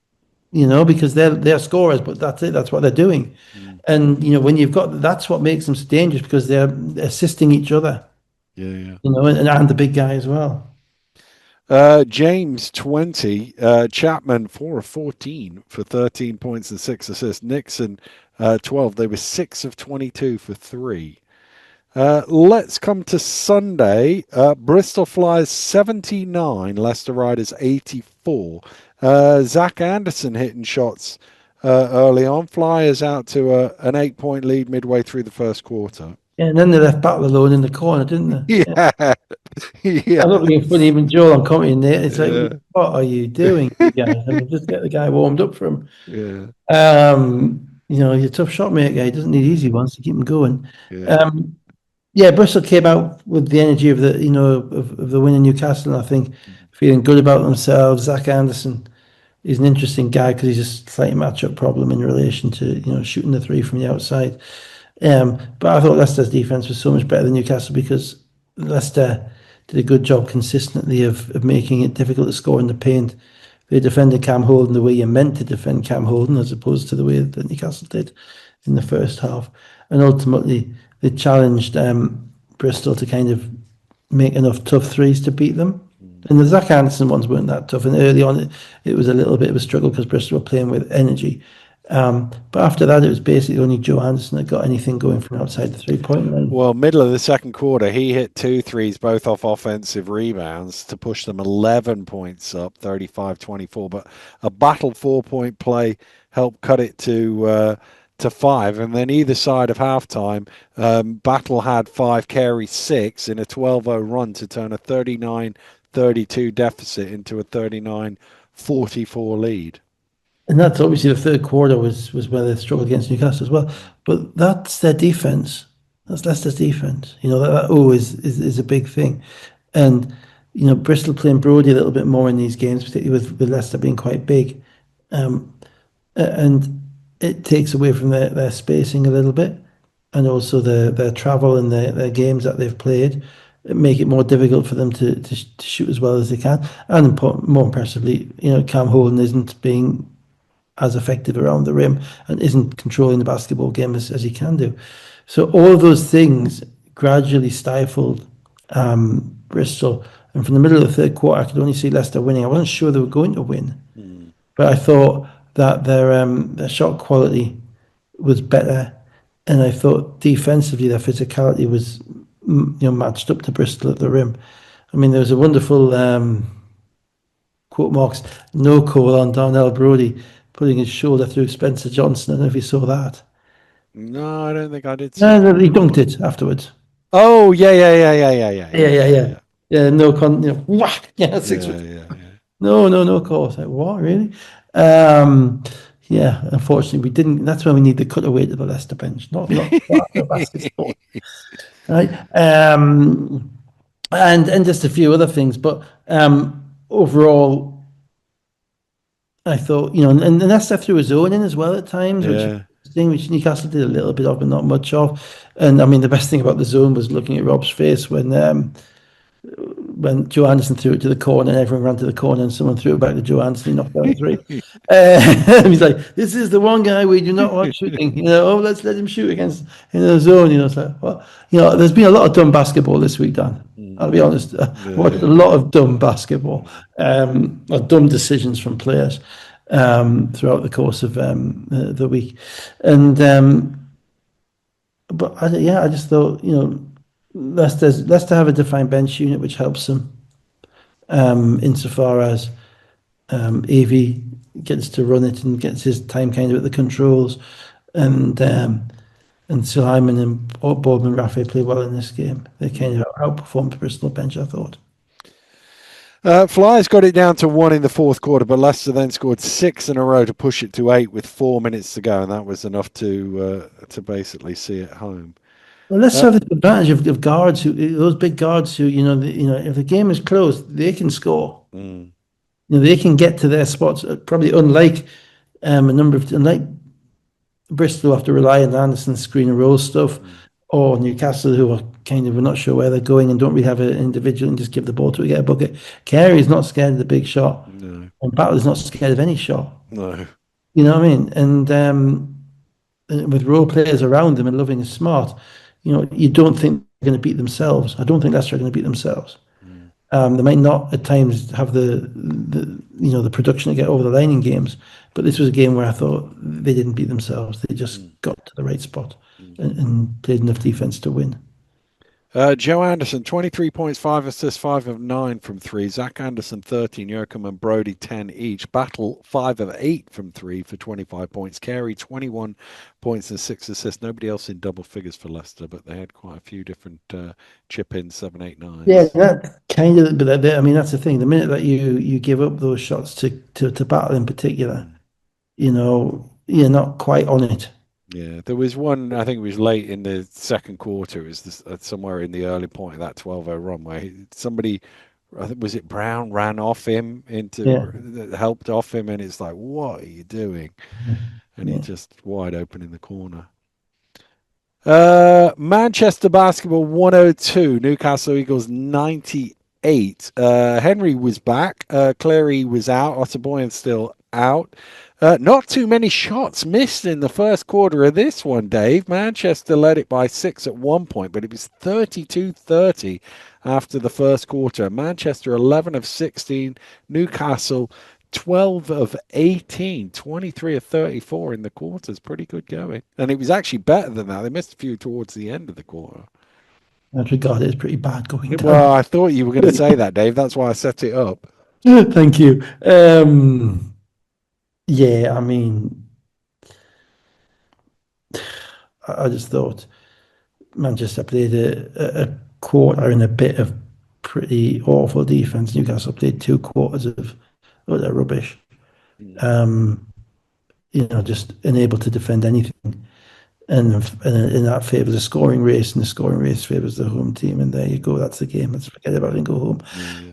Because they're scorers, but that's it. That's what they're doing. mm, And when you've got, that's what makes them so dangerous, because they're assisting each other. yeah, yeah. And the big guy as well. James 20, Chapman 4 of 14 for 13 points and 6 assists. Nixon 12. They were 6 of 22 for 3. Let's come to Sunday. Bristol Flyers 79, Leicester Riders 84. Zach Anderson hitting shots early on. Flyers out to an 8-point lead midway through the first quarter. Yeah, and then they left Battle alone in the corner, didn't they? Yeah. Yeah, yeah, I don't think funny, even Joel on commentary in there. It's like, yeah, what are you doing, you guys? I mean, just get the guy warmed up for him. yeah, He's a tough shot maker. He doesn't need easy ones to keep him going. yeah. Um, yeah, Bristol came out with the energy of of the win in Newcastle, and I think feeling good about themselves. Zach Anderson is an interesting guy because he's a slight matchup problem in relation to shooting the three from the outside. But I thought Leicester's defense was so much better than Newcastle because Leicester did a good job consistently of making it difficult to score in the paint. They defended Cam Holden the way you're meant to defend Cam Holden, as opposed to the way that Newcastle did in the first half. And ultimately, they challenged Bristol to kind of make enough tough threes to beat them. And the Zach Anderson ones weren't that tough. And early on, it was a little bit of a struggle because Bristol were playing with energy. But after that, it was basically only Joe Anderson that got anything going from outside the 3-point line. Well, middle of the second quarter, he hit 2 threes, both off offensive rebounds to push them 11 points up, 35-24. But a battle 4-point play helped cut it to 5. And then either side of halftime, Battle had 5, Carey 6 in a 12-0 run to turn a 39-32 deficit into a 39-44 lead. And that's obviously the third quarter was where they struggled against Newcastle as well. But that's their defense. That's Leicester's defense. That always is a big thing. And, Bristol playing Brodie a little bit more in these games, particularly with Leicester being quite big. And it takes away from their spacing a little bit. And also their travel and their games that they've played make it more difficult for them to shoot as well as they can. And more impressively, Cam Holden isn't being as effective around the rim and isn't controlling the basketball game as he can do. So all of those things gradually stifled Bristol. And from the middle of the third quarter, I could only see Leicester winning. I wasn't sure they were going to win, but I thought that their shot quality was better, and I thought defensively their physicality was matched up to Bristol at the rim. I mean, there was a wonderful quote marks no call on Darnell Brodie putting his shoulder through Spencer Johnson. I don't know if you saw that. No, I don't think I did see No, that. no, he dunked it afterwards. Oh, yeah. Yeah, no whack. Yeah, No call. I was like, what, really? Yeah, unfortunately, we didn't. That's when we need the cutaway to the Leicester bench, not the basketball. Right. And just a few other things, but overall, I thought, and Leicester threw a zone in as well at times, which Newcastle did a little bit of, but not much of. And I mean, the best thing about the zone was looking at Rob's face when Joe Anderson threw it to the corner and everyone ran to the corner and someone threw it back to Joe Anderson, he knocked down a three. He's like, this is the one guy we do not want shooting. Let's let him shoot against in the zone. It's like, well, there's been a lot of dumb basketball this week, Dan. I'll be honest. I watched a lot of dumb basketball, or dumb decisions from players throughout the course of the week. And but I just thought, Leicester have a defined bench unit which helps them insofar as AV gets to run it and gets his time kind of at the controls, and Suleiman and Bob and Rafa play well in this game. They kind of outperformed the Bristol bench, I thought. Flyers got it down to 1 in the fourth quarter, but Leicester then scored 6 in a row to push it to 8 with 4 minutes to go, and that was enough to basically see it home. Well, let's have the advantage of guards those big guards who, if the game is close, they can score. They can get to their spots. Probably unlike unlike Bristol, have to rely on Anderson's screen and roll stuff, or Newcastle, who are kind of not sure where they're going and don't really have an individual and just give the ball to get a bucket. Carey is not scared of the big shot, and Battle is not scared of any shot. No, you know what I mean. And with role players around them and Loving is smart. You don't think they're going to beat themselves. I don't think Leicester are going to beat themselves. They might not at times have the production to get over the line in games, but this was a game where I thought they didn't beat themselves. They just Mm, got to the right spot mm. and played enough defense to win. Joe Anderson, 23 points, 5 assists, 5 of 9 from three. Zach Anderson, 13. Joachim and Brody, 10 each. Battle, 5 of 8 from three for 25 points. Carey, 21 points and 6 assists. Nobody else in double figures for Leicester, but they had quite a few different chip in 7, 8, Yeah, nines. that kind of, but I mean, that's the thing. The minute that you give up those shots to battle in particular, Mm. you're not quite on it. Yeah, there was one, I think it was late in the second quarter. It was somewhere in the early point of that 12-0 run where somebody, I think, was it Brown, ran off him Yeah, helped off him, and it's like, what are you doing? And he yeah. just wide open in the corner. Manchester basketball 102, Newcastle Eagles 98. Henry was back. Cleary was out. Otterboyan still out. Not too many shots missed in the first quarter of this one, Dave. Manchester led it by 6 at one point, but it was 32-30 after the first quarter. Manchester 11 of 16. Newcastle 12 of 18, 23 of 34 in the quarters. Pretty good going. And it was actually better than that. They missed a few towards the end of the quarter. That regard is pretty bad going Well, down. I thought you were going to say that, Dave. That's why I set it up. Thank you. Yeah, I mean, I just thought Manchester played a quarter in a bit of pretty awful defense. Newcastle played 2 quarters of utter rubbish. Mm. Just unable to defend anything. And that favours a scoring race, and the scoring race favours the home team. And there you go. That's the game. Let's forget about it and go home. Yeah, yeah.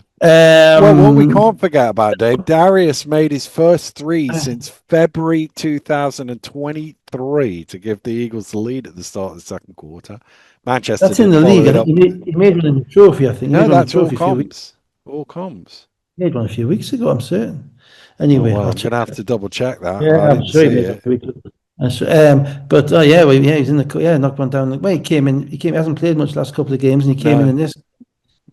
Well, what we Um, can't forget about, Dave, Darius made his first three since February 2023 to give the Eagles the lead at the start of the second quarter. Manchester that's in didn't the follow league. I it think up. he made one in the trophy. I think he No, made one in the that's all trophy a few weeks. comms. All comms. He made one a few weeks ago. I'm certain. Oh, Anyway, well, I'll I'm going check to have that. to double check that. Yeah, I I'm didn't sure he see made one it. a week ago. But yeah, well, yeah, he's in the knocked one down. Well, he came in. He hasn't played much last couple of games, and he came No. in this.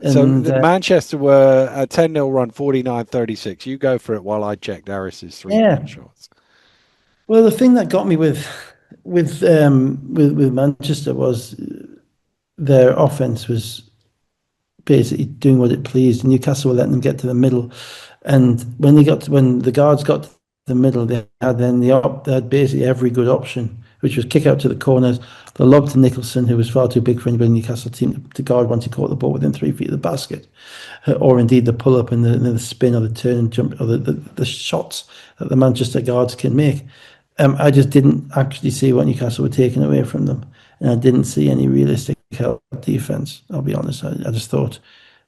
So And Manchester were a 10-0 run, 49-36. You go for it while I check Darius's three-point yeah, shots. well, the thing that got me with Manchester was their offense was basically doing what it pleased. Newcastle were letting them get to the middle, and when the guards got to the middle, they had basically every good option, which was kick out to the corners, the lob to Nicholson, who was far too big for anybody in the Newcastle team to guard once he caught the ball within 3 feet of the basket, or indeed the pull up and the spin or the turn and jump or the shots that the Manchester guards can make. I just didn't actually see what Newcastle were taking away from them, and I didn't see any realistic help defense. I'll be honest. I just thought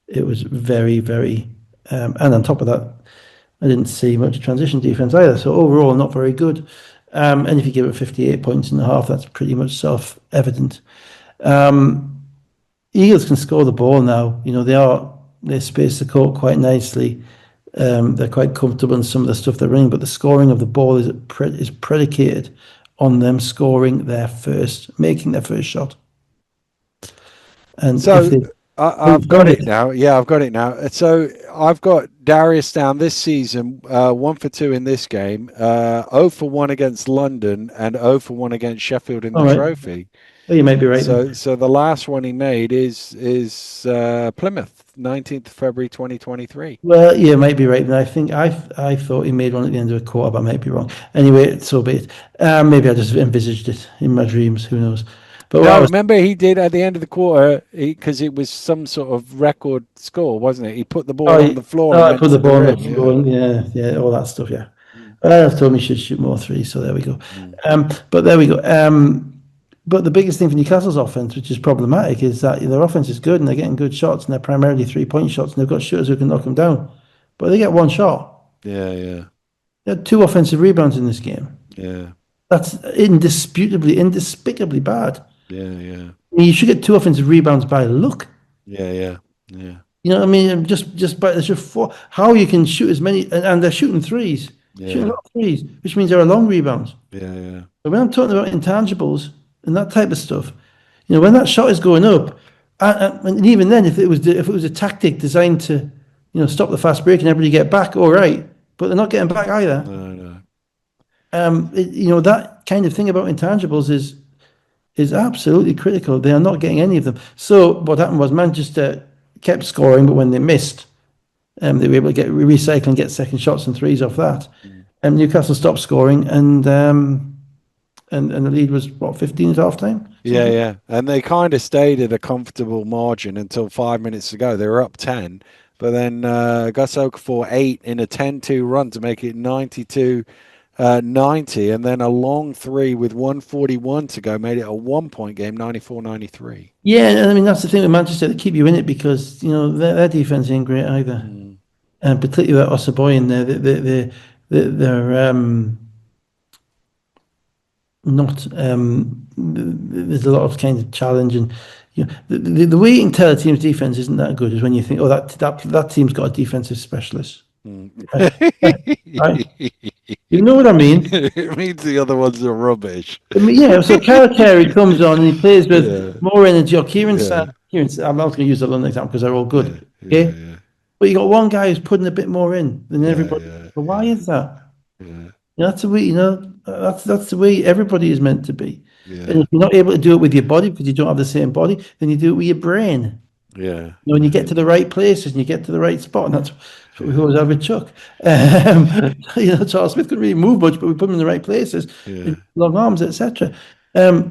it was very, very, and on top of that, I didn't see much transition defense either. So overall, not very good. And if you give it 58 points in the half, that's pretty much self-evident. Eagles can score the ball now. They space the court quite nicely. They're quite comfortable in some of the stuff they're running, but the scoring of the ball is predicated on them making their first shot. And if So they, I've go got ahead. it now. Yeah, I've got it now. So I've got Darius down this season, 1 for 2 in this game, 0 for 1 against London, and 0 for 1 against Sheffield in the All right. trophy. Oh, you might be right then. So the last one he made is Plymouth, 19th February 2023. Well, you might be right. And I thought he made one at the end of a quarter, but I might be wrong. Anyway, so be it. Maybe I just envisaged it in my dreams. Who knows? But what I No, was remember he did at the end of the quarter because it was some sort of record score, wasn't it? He put the ball on the floor and I went put to the the ball on the rim. floor. Yeah. And yeah, all that stuff. Yeah. Mm, I've told me he should shoot more threes, so there we go. mm. But there we go. But the biggest thing for Newcastle's offense, which is problematic, is that their offense is good and they're getting good shots and they're primarily 3-point shots and they've got shooters who can knock them down. But they get one shot. Yeah, yeah, They had 2 offensive rebounds in this game. yeah, That's inexplicably bad. yeah, yeah, I mean, you should get 2 offensive rebounds by luck. yeah, yeah, yeah, You know what I mean? Just by there's just four. How you can shoot as many, and they're shooting threes, shooting a yeah, lot of threes, which means there are long rebounds. yeah, yeah. But when I'm talking about intangibles and that type of stuff, when that shot is going up, And even then, if it was a tactic designed to, stop the fast break and everybody get back, all right. But they're not getting back either. No, no. That kind of thing about intangibles is absolutely critical. They are not getting any of them. So what happened was Manchester kept scoring, but when they missed, they were able to get recycle and get second shots and threes off that. Mm. And Newcastle stopped scoring, and the lead was what, 15 at half time? Yeah, yeah. And they kind of stayed at a comfortable margin until 5 minutes to go. They were up 10, but then Gus Okafor 8 in a 10-2 run to make it 92-90, and then a long three with 141 to go made it a 1 point game, 94-93. Yeah, and I mean that's the thing with Manchester, they keep you in it because their defense ain't great either, Mm, and particularly that Osaboy in there. They're not. There's a lot of kind of challenge, and the way you can tell a team's defense isn't that good is when you think, oh, that team's got a defensive specialist. mm. Right? You know what I mean? It means the other ones are rubbish. I mean, yeah, so Carey comes on and he plays Yeah, with more energy. Or Kieran, yeah, I'm not going to use the London example because they're all yeah, good. yeah, Okay, yeah, but you got one guy who's putting a bit more in than yeah, everybody. yeah, But why yeah, is that? yeah, That's the way, that's the way everybody is meant to be. And yeah, if you're not able to do it with your body because you don't have the same body, then you do it with your brain. yeah, And you get to the right places and you get to the right spot, and that's what we yeah, always have with Chuck. Charles Smith couldn't really move much, but we put him in the right places, yeah, long arms, etc. I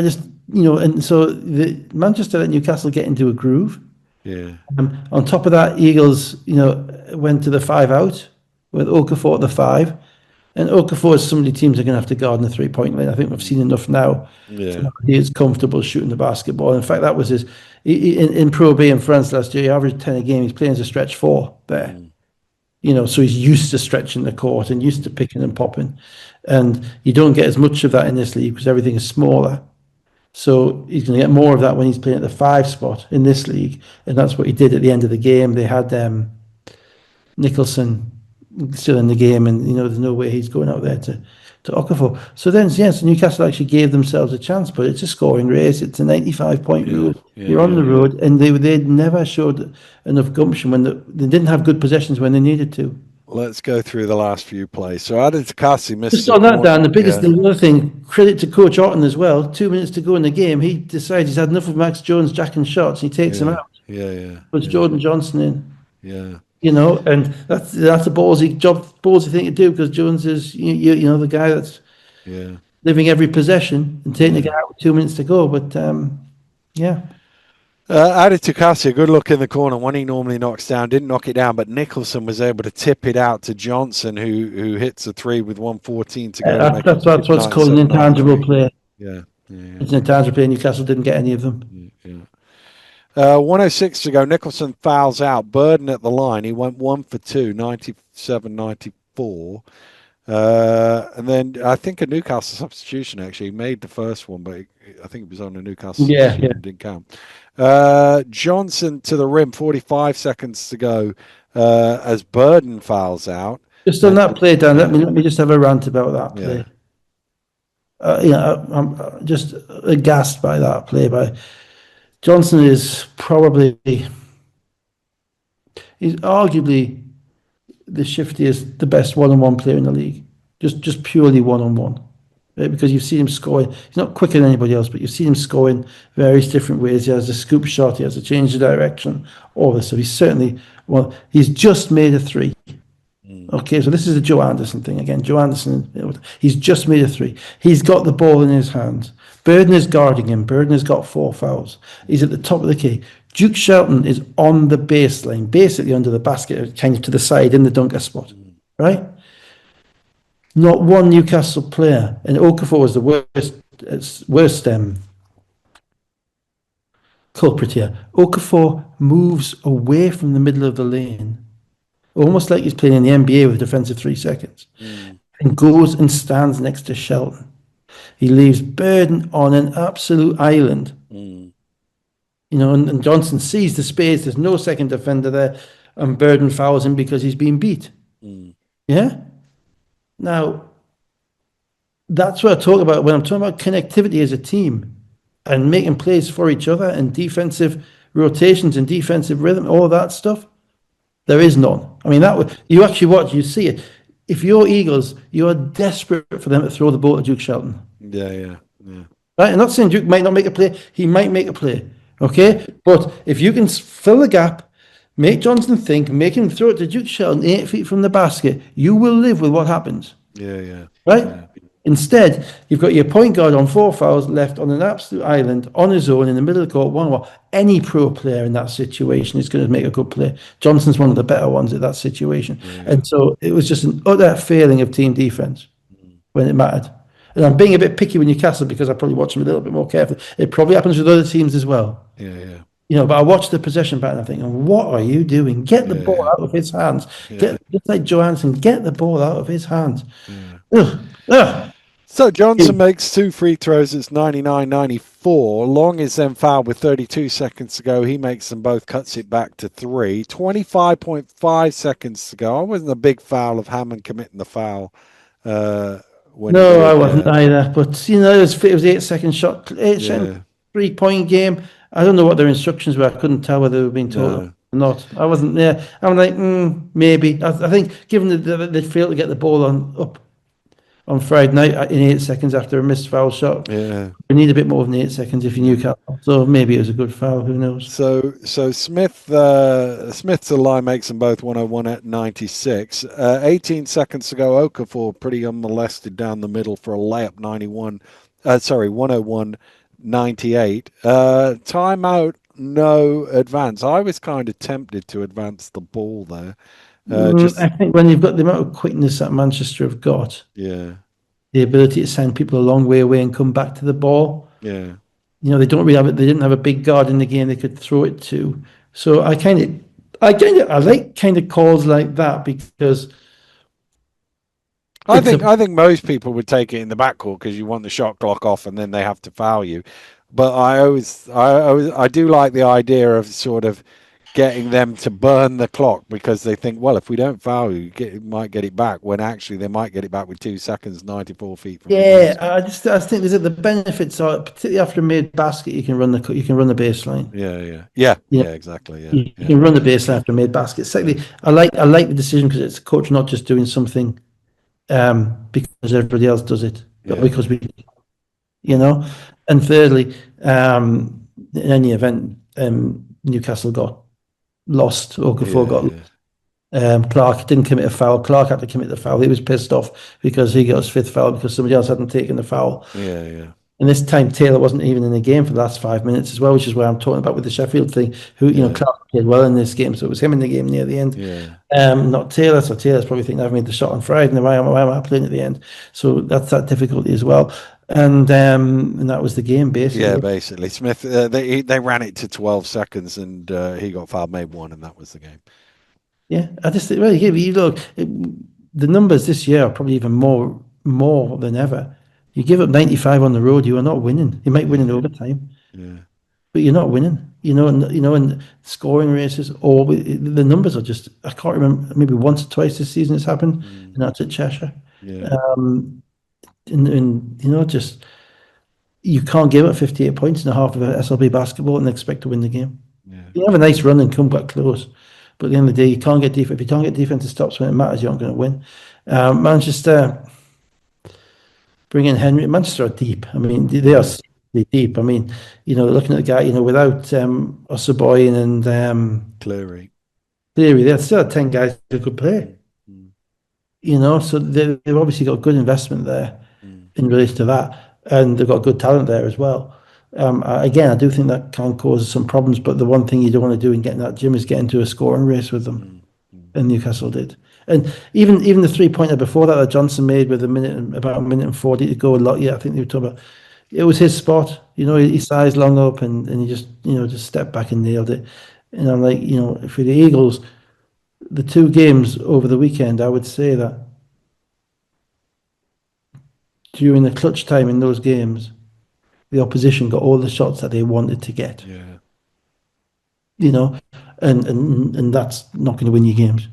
just, and so the Manchester and Newcastle get into a groove. yeah. On top of that, Eagles, went to the 5 out with Okafor at the 5. And Okafor is somebody teams are going to have to guard in the 3 point line. I think we've seen enough now to Yeah. know he is comfortable shooting the basketball. In fact, that was in Pro B in France last year. He averaged 10 a game. He's playing as a stretch 4 there. Mm, So he's used to stretching the court and used to picking and popping. And you don't get as much of that in this league because everything is smaller. So he's going to get more of that when he's playing at the 5 spot in this league. And that's what he did at the end of the game. They had Nicholson still in the game, and there's no way he's going out there to Okafor. So then, yes, Newcastle actually gave themselves a chance, but it's a scoring race. It's a 95-point yeah, rule. yeah, You're on yeah. the road, and they never showed enough gumption when they didn't have good possessions when they needed to. Let's go through the last few plays. So Adil Takasi missed Just a on that, corner. Dan, the biggest Yeah, thing, the other thing, credit to Coach Orton as well. 2 minutes to go in the game, he decides he's had enough of Max Jones jacking shots, and he takes him yeah, out. yeah, yeah, Puts yeah, Jordan Johnson in. yeah, And that's a ballsy thing to do because Jones is the guy that's yeah, living every possession and taking the yeah. guy out with 2 minutes to go. But yeah, Adil Takasi, a good look in the corner. One he normally knocks down, didn't knock it down, but Nicholson was able to tip it out to Johnson, who hits a three with 1:14 to go to make that's it what's called an intangible 97-93. play. Yeah, yeah, It's an intangible play. Newcastle didn't get any of them. yeah, yeah. 106 to go. Nicholson fouls out. Burden at the line. He went 1 for 2, 97-94. And then I think a Newcastle substitution actually made the first one, but I think it was on a Newcastle Yeah, substitution. yeah. It didn't count. Johnson to the rim, 45 seconds to go as Burden fouls out. Just on that play, Dan. Yeah, Let me just have a rant about that yeah, play. I'm just aghast by that play. By Johnson he's arguably the shiftiest, the best one-on-one player in the league. Just purely one-on-one. Right? Because you've seen him scoring. He's not quicker than anybody else, but you've seen him scoring various different ways. He has a scoop shot, he has a change of direction, all this. So he's certainly, he's just made a 3. Okay, so this is a Joe Anderson thing again. Joe Anderson, he's just made a 3. He's got the ball in his hands. Burden is guarding him. Burden has got 4 fouls. He's at the top of the key. Duke Shelton is on the baseline, basically under the basket, kind of to the side in the dunker spot, right? Not one Newcastle player, and Okafor was the worst culprit here. Okafor moves away from the middle of the lane, almost like he's playing in the NBA with defensive 3 seconds, and goes and stands next to Shelton. He leaves Burden on an absolute island. And Johnson sees the space. There's no second defender there, and Burden fouls him because he's been beat. Yeah. Now, that's what I talk about when I'm talking about connectivity as a team. and making plays for each other and defensive rotations and defensive rhythm, all that stuff, there is none. I mean, you actually watch, you see it. If you're Eagles, you are desperate for them to throw the ball to Duke Shelton. Yeah. Right? I'm not saying Duke might not make a play. He might make a play. Okay? But if you can fill the gap, make Johnson think, make him throw it to Duke Shelton 8 feet from the basket, you will live with what happens. Yeah. Right? Instead, you've got your point guard on 4 fouls left on an absolute island on his own in the middle of the court. Any pro player in that situation is going to make a good play. Johnson's one of the better ones at that situation. And so it was just an utter failing of team defense when it mattered. And I'm being a bit picky with Newcastle because I probably watch them a little bit more carefully. It probably happens with other teams as well. Yeah. But I watch the possession pattern. I'm thinking, what are you doing? Get the ball out of his hands. Just like Johansson, get the ball out of his hands. Ugh. So Johnson makes 2 free throws. It's 99-94. Long is then fouled with 32 seconds to go. He makes them both, cuts it back to 3. 25.5 seconds to go. I wasn't a big foul of Hammond committing the foul. No, I wasn't either. But it was 8-second shot, 8-second 3-point game. I don't know what their instructions were. I couldn't tell whether they were being told or not. I wasn't there. I'm like, maybe. I think given that they failed to get the ball up on Friday night in 8 seconds after a missed foul shot. Yeah. We need a bit more than 8 seconds if you're Newcastle. So maybe it was a good foul. Who knows? So Smith's line makes them both 101 at 96. 18 seconds to go. Okafor pretty unmolested down the middle for a layup 101 98. Timeout, no advance. I was kind of tempted to advance the ball there. I think when you've got the amount of quickness that Manchester have got, the ability to send people a long way away and come back to the ball. Yeah. They don't really have it. They didn't have a big guard in the game they could throw it to. So I like kind of calls like that because I think most people would take it in the backcourt because you want the shot clock off and then they have to foul you. But I do like the idea of sort of getting them to burn the clock because they think, well, if we don't foul you, might get it back. When actually they might get it back with 2 seconds, 94 feet from. Yeah, I think the benefits are particularly after a made basket, you can run the baseline. Yeah, exactly. Yeah, you can run the baseline after a made basket. Secondly, I like the decision because it's a coach not just doing something because everybody else does it, but because we, And thirdly, in any event, Newcastle got lost. Okafor got lost. Clark didn't commit a foul. Clark had to commit the foul. He was pissed off because he got his 5th foul because somebody else hadn't taken the foul. And this time Taylor wasn't even in the game for the last 5 minutes as well, which is why I'm talking about with the Sheffield thing. Clark played well in this game, so it was him in the game near the end. Not Taylor. So Taylor's probably thinking I've made the shot on Friday, and why am I playing at the end? So that's that difficulty as well. And that was the game basically. Yeah, basically. Smith they ran it to 12 seconds, and he got fouled, made 1, and that was the game. Yeah, I just think, you look, the numbers this year are probably even more than ever. You give up 95 on the road, you are not winning. You might win in overtime, but you're not winning. And scoring races, or the numbers are just, I can't remember, maybe once or twice this season it's happened, and that's at Cheshire. Just you can't give up 58 points in a half of SLB basketball and expect to win the game. You have a nice run and come back close, but at the end of the day, you can't get defense. If you can't get defensive stops when it matters, you're not going to win. Manchester bring in Henry. Manchester are deep. I mean, they are deep. I mean, looking at the guy, without Osaboy and Cleary, they still have 10 guys who could play. So they've obviously got good investment there in relation to that, and they've got good talent there as well. Again, I do think that can cause some problems, but the one thing you don't want to do in getting that gym is get into a scoring race with them, and Newcastle did. And even the 3-pointer before that Johnson made with about a minute and 40 to go, I think they were talking about, it was his spot. He sized long up and he just stepped back and nailed it. And I'm like, for the Eagles, the 2 games over the weekend, I would say that during the clutch time in those games, the opposition got all the shots that they wanted to get. And that's not going to win you games.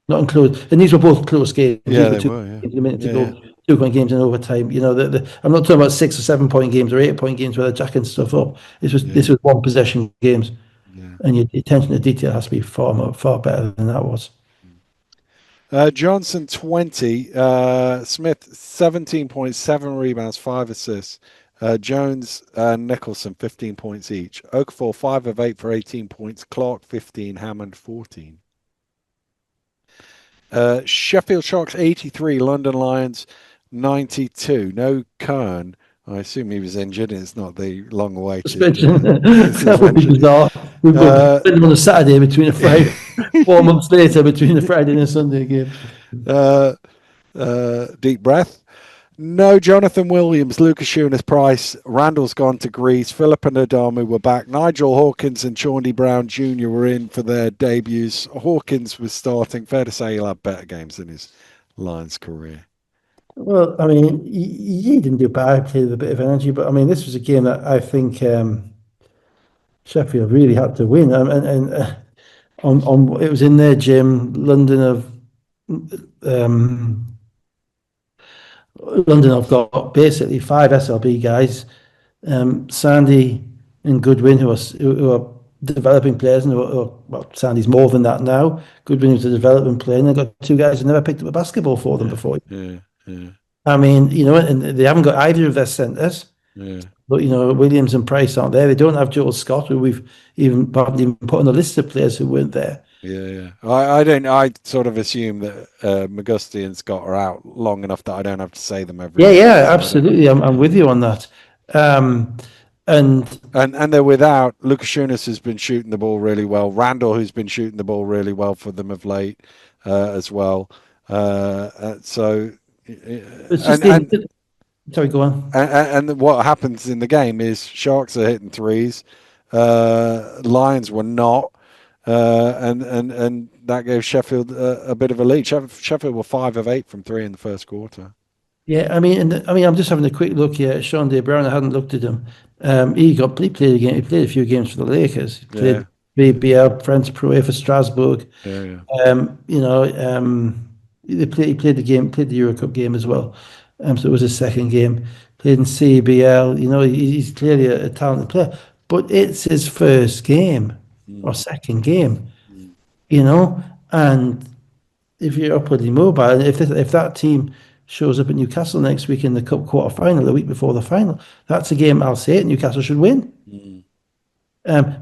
Not close. And these were both close games. Yeah, they were. A minute to go. 2 point games in overtime. I'm not talking about 6 or 7 point games or 8 point games where they're jacking stuff up. This Yeah, was one possession games, yeah. and your attention to detail has to be far better than that was. Johnson 20, Smith 17.7 rebounds, 5 assists. Jones and Nicholson 15 points each. Okafor 5 of 8 for 18 points. Clark 15, Hammond 14. Sheffield Sharks 83, London Lions 92. No Kern. I assume he was injured. It's not the long-awaited Suspension. That would be suspension. bizarre. We've got Uh, on a Saturday between a Friday, 4 months later between the Friday and the Sunday games. uh, deep breath. No Jonathan Williams, Lucas Shunas Price, Randall's gone to Greece, Philip and Adamu were back, Nigel Hawkins and Chaundy Brown Jr. were in for their debuts. Hawkins was starting. Fair to say he'll have better games in his Lions career. Well, I mean, he didn't do bad. Played with a bit of energy, but I mean, this was a game that I think Sheffield really had to win. On it was in their gym. London have got basically five SLB guys. Sandy and Goodwin, who are developing players, and well, Sandy's more than that now. Goodwin is a development player, and they've got two guys who never picked up a basketball for them Yeah, before. yeah, yeah, I mean, and they haven't got either of their centres. yeah. But Williams and Price aren't there. They don't have Joel Scott, who we've haven't even put on the list of players who weren't there. Yeah, yeah. I don't. I sort of assume that McGusty and Scott are out long enough that I don't have to say them every Yeah, week. yeah, So I don't. absolutely. I'm Yeah. with you on that. Um, and And they're without Lucas Shunas, who's been shooting the ball really well. Randall, who's been shooting the ball really well for them of late, as well. So, it's just and the. and Sorry, go on. and what happens in the game is Sharks are hitting threes, Lions were not, and that gave Sheffield a bit of a lead. Sheffield were 5 of 8 from three in the first quarter. Yeah, I mean, I'm just having a quick look here at Sean Day Brown. I hadn't looked at him. He played a game. He played a few games for the Lakers. He Yeah, played yeah, BBL, French Pro A for Strasbourg. yeah, yeah. You know, he played the game, played the Euro Cup game as well. So it was his second game. Played in CBL. He's clearly a talented player, but it's his first game or Mm, second game. mm, You know, and if you're upwardly mobile, and if that team shows up at Newcastle next week in the Cup quarter final, the week before the final, that's a game I'll say it Newcastle should win. mm,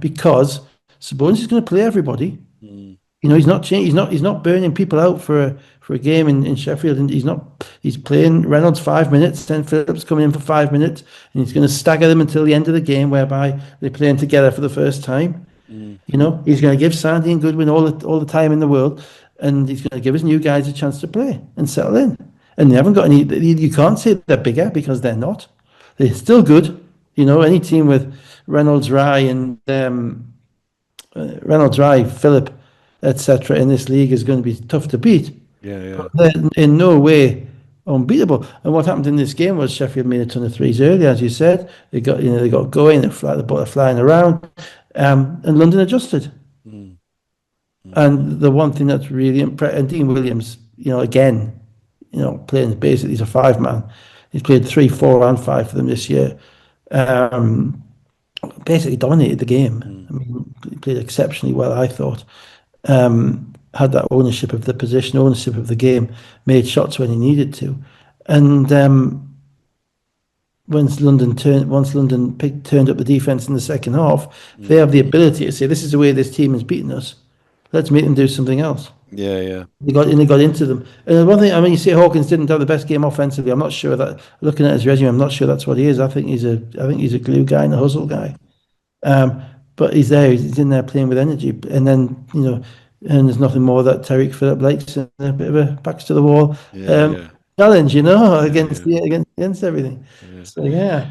Because Sabonis is going to play everybody. mm, He's not changing. He's not burning people out for a game in Sheffield, and he's playing Reynolds 5 minutes, then Phillips coming in for 5 minutes, and he's going to stagger them until the end of the game, whereby they're playing together for the first time. mm, He's going to give Sandy and Goodwin all the time in the world, and he's going to give his new guys a chance to play and settle in. And they haven't got any. You can't say they're bigger because they're not. They're still good. Any team with Reynolds, Rye, Phillip, etc. in this league is going to be tough to beat. yeah, But yeah. they're in no way unbeatable. And what happened in this game was Sheffield made a ton of threes early, as you said. They got going. They're flying around, and London adjusted. Mm, mm, And the one thing that's really impressive, and Dean Williams, again, playing basically he's a five man. He's played 3, 4, and 5 for them this year. Um, Basically dominated the game. mm, I mean, he played exceptionally well, I thought. Had that ownership of the position, ownership of the game, made shots when he needed to. And once London turned up the defense in the second half, they mm. have the ability to say, "This is the way this team has beaten us. Let's make them do something else." Yeah, yeah. They got into them. And one thing, I mean, you say Hawkins didn't have the best game offensively. I'm not sure that. Looking at his resume, I'm not sure that's what he is. I think he's a glue guy and a hustle guy. But he's there. He's in there playing with energy. And then and there's nothing more that Tariq Phillip likes. A bit of a backs to the wall Yeah, yeah, challenge, yeah, against yeah, against everything. yeah. So yeah.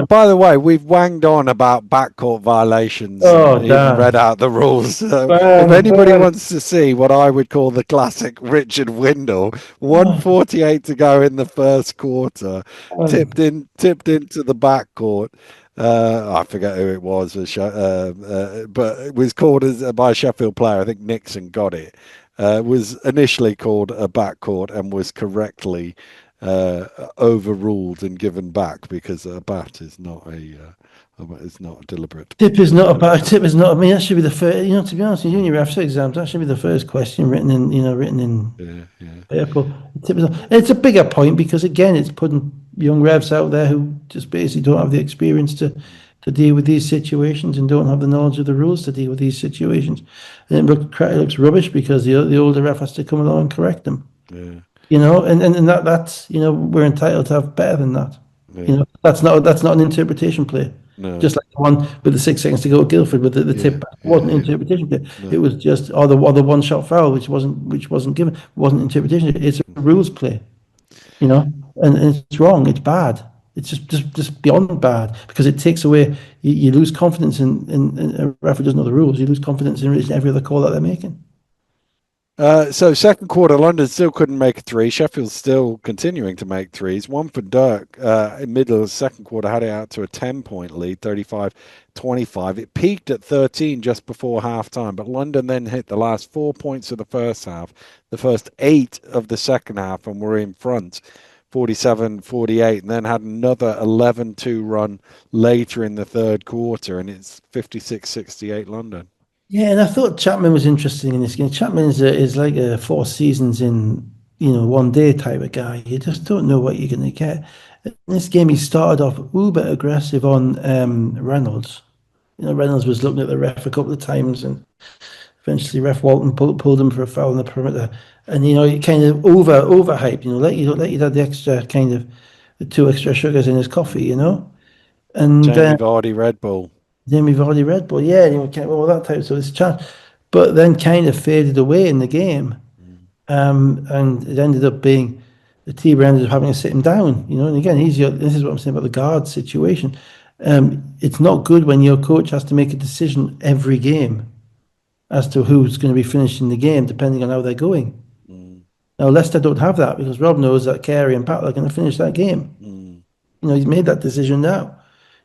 By the way, we've wanged on about backcourt violations and Oh, even read Dan. out the rules. So if Burn, anybody burn. wants to see what I would call the classic Richard Windle, Oh, 148 to go in the first quarter, burn. tipped into the backcourt. I forget who it was, but it was called by a Sheffield player. I think Nixon got it. Was initially called a backcourt and was correctly overruled and given back because a bat is not deliberate. Tip is not about tip is not. I mean, that should be the first. You know, to be honest, in junior refs exams, that should be the first question written in. Written in Yeah, yeah, paper. Tip is not, it's a bigger point because again, it's putting young refs out there who just basically don't have the experience to deal with these situations and don't have the knowledge of the rules to deal with these situations. And it looks rubbish because the older ref has to come along and correct them. yeah, And that's we're entitled to have better than that. yeah. That's not an interpretation play. No, Just like the one with the 6 seconds to go at Guildford with the yeah, tip back yeah, wasn't yeah. interpretation play. It No. was just or the one shot foul which wasn't given wasn't interpretation. It's a rules play, you know, and it's wrong. It's bad. It's just beyond bad because it takes away. You lose confidence in a referee doesn't know the rules. You lose confidence in every other call that they're making. So second quarter, London still couldn't make a three. Sheffield's still continuing to make threes. One for Dirk in middle of the second quarter had it out to a 10-point lead, 35-25. It peaked at 13 just before halftime, but London then hit the last 4 points of the first half, the first 8 of the second half, and were in front 47-48, and then had another 11-2 run later in the third quarter, and it's 56-68 London. Yeah, and I thought Chapman was interesting in this game. Chapman is like a 4 seasons in one day type of guy. You just don't know what you're going to get. In this game, he started off uber aggressive on Reynolds. Reynolds was looking at the ref a couple of times, and eventually ref Walton pulled him for a foul on the perimeter. And he kind of overhyped. Like he'd had the extra kind of the 2 extra sugars in his coffee. And Jamie Vardy, Red Bull. then we've already Red Bull, yeah, and we can't all that type. So it's chat, but then kind of faded away in the game, and it ended up being the team ended up having to sit him down. And again, this is what I'm saying about the guard situation. It's not good when your coach has to make a decision every game as to who's going to be finishing the game, depending on how they're going. Mm, Now Leicester don't have that because Rob knows that Carey and Pat are going to finish that game. mm, He's made that decision now.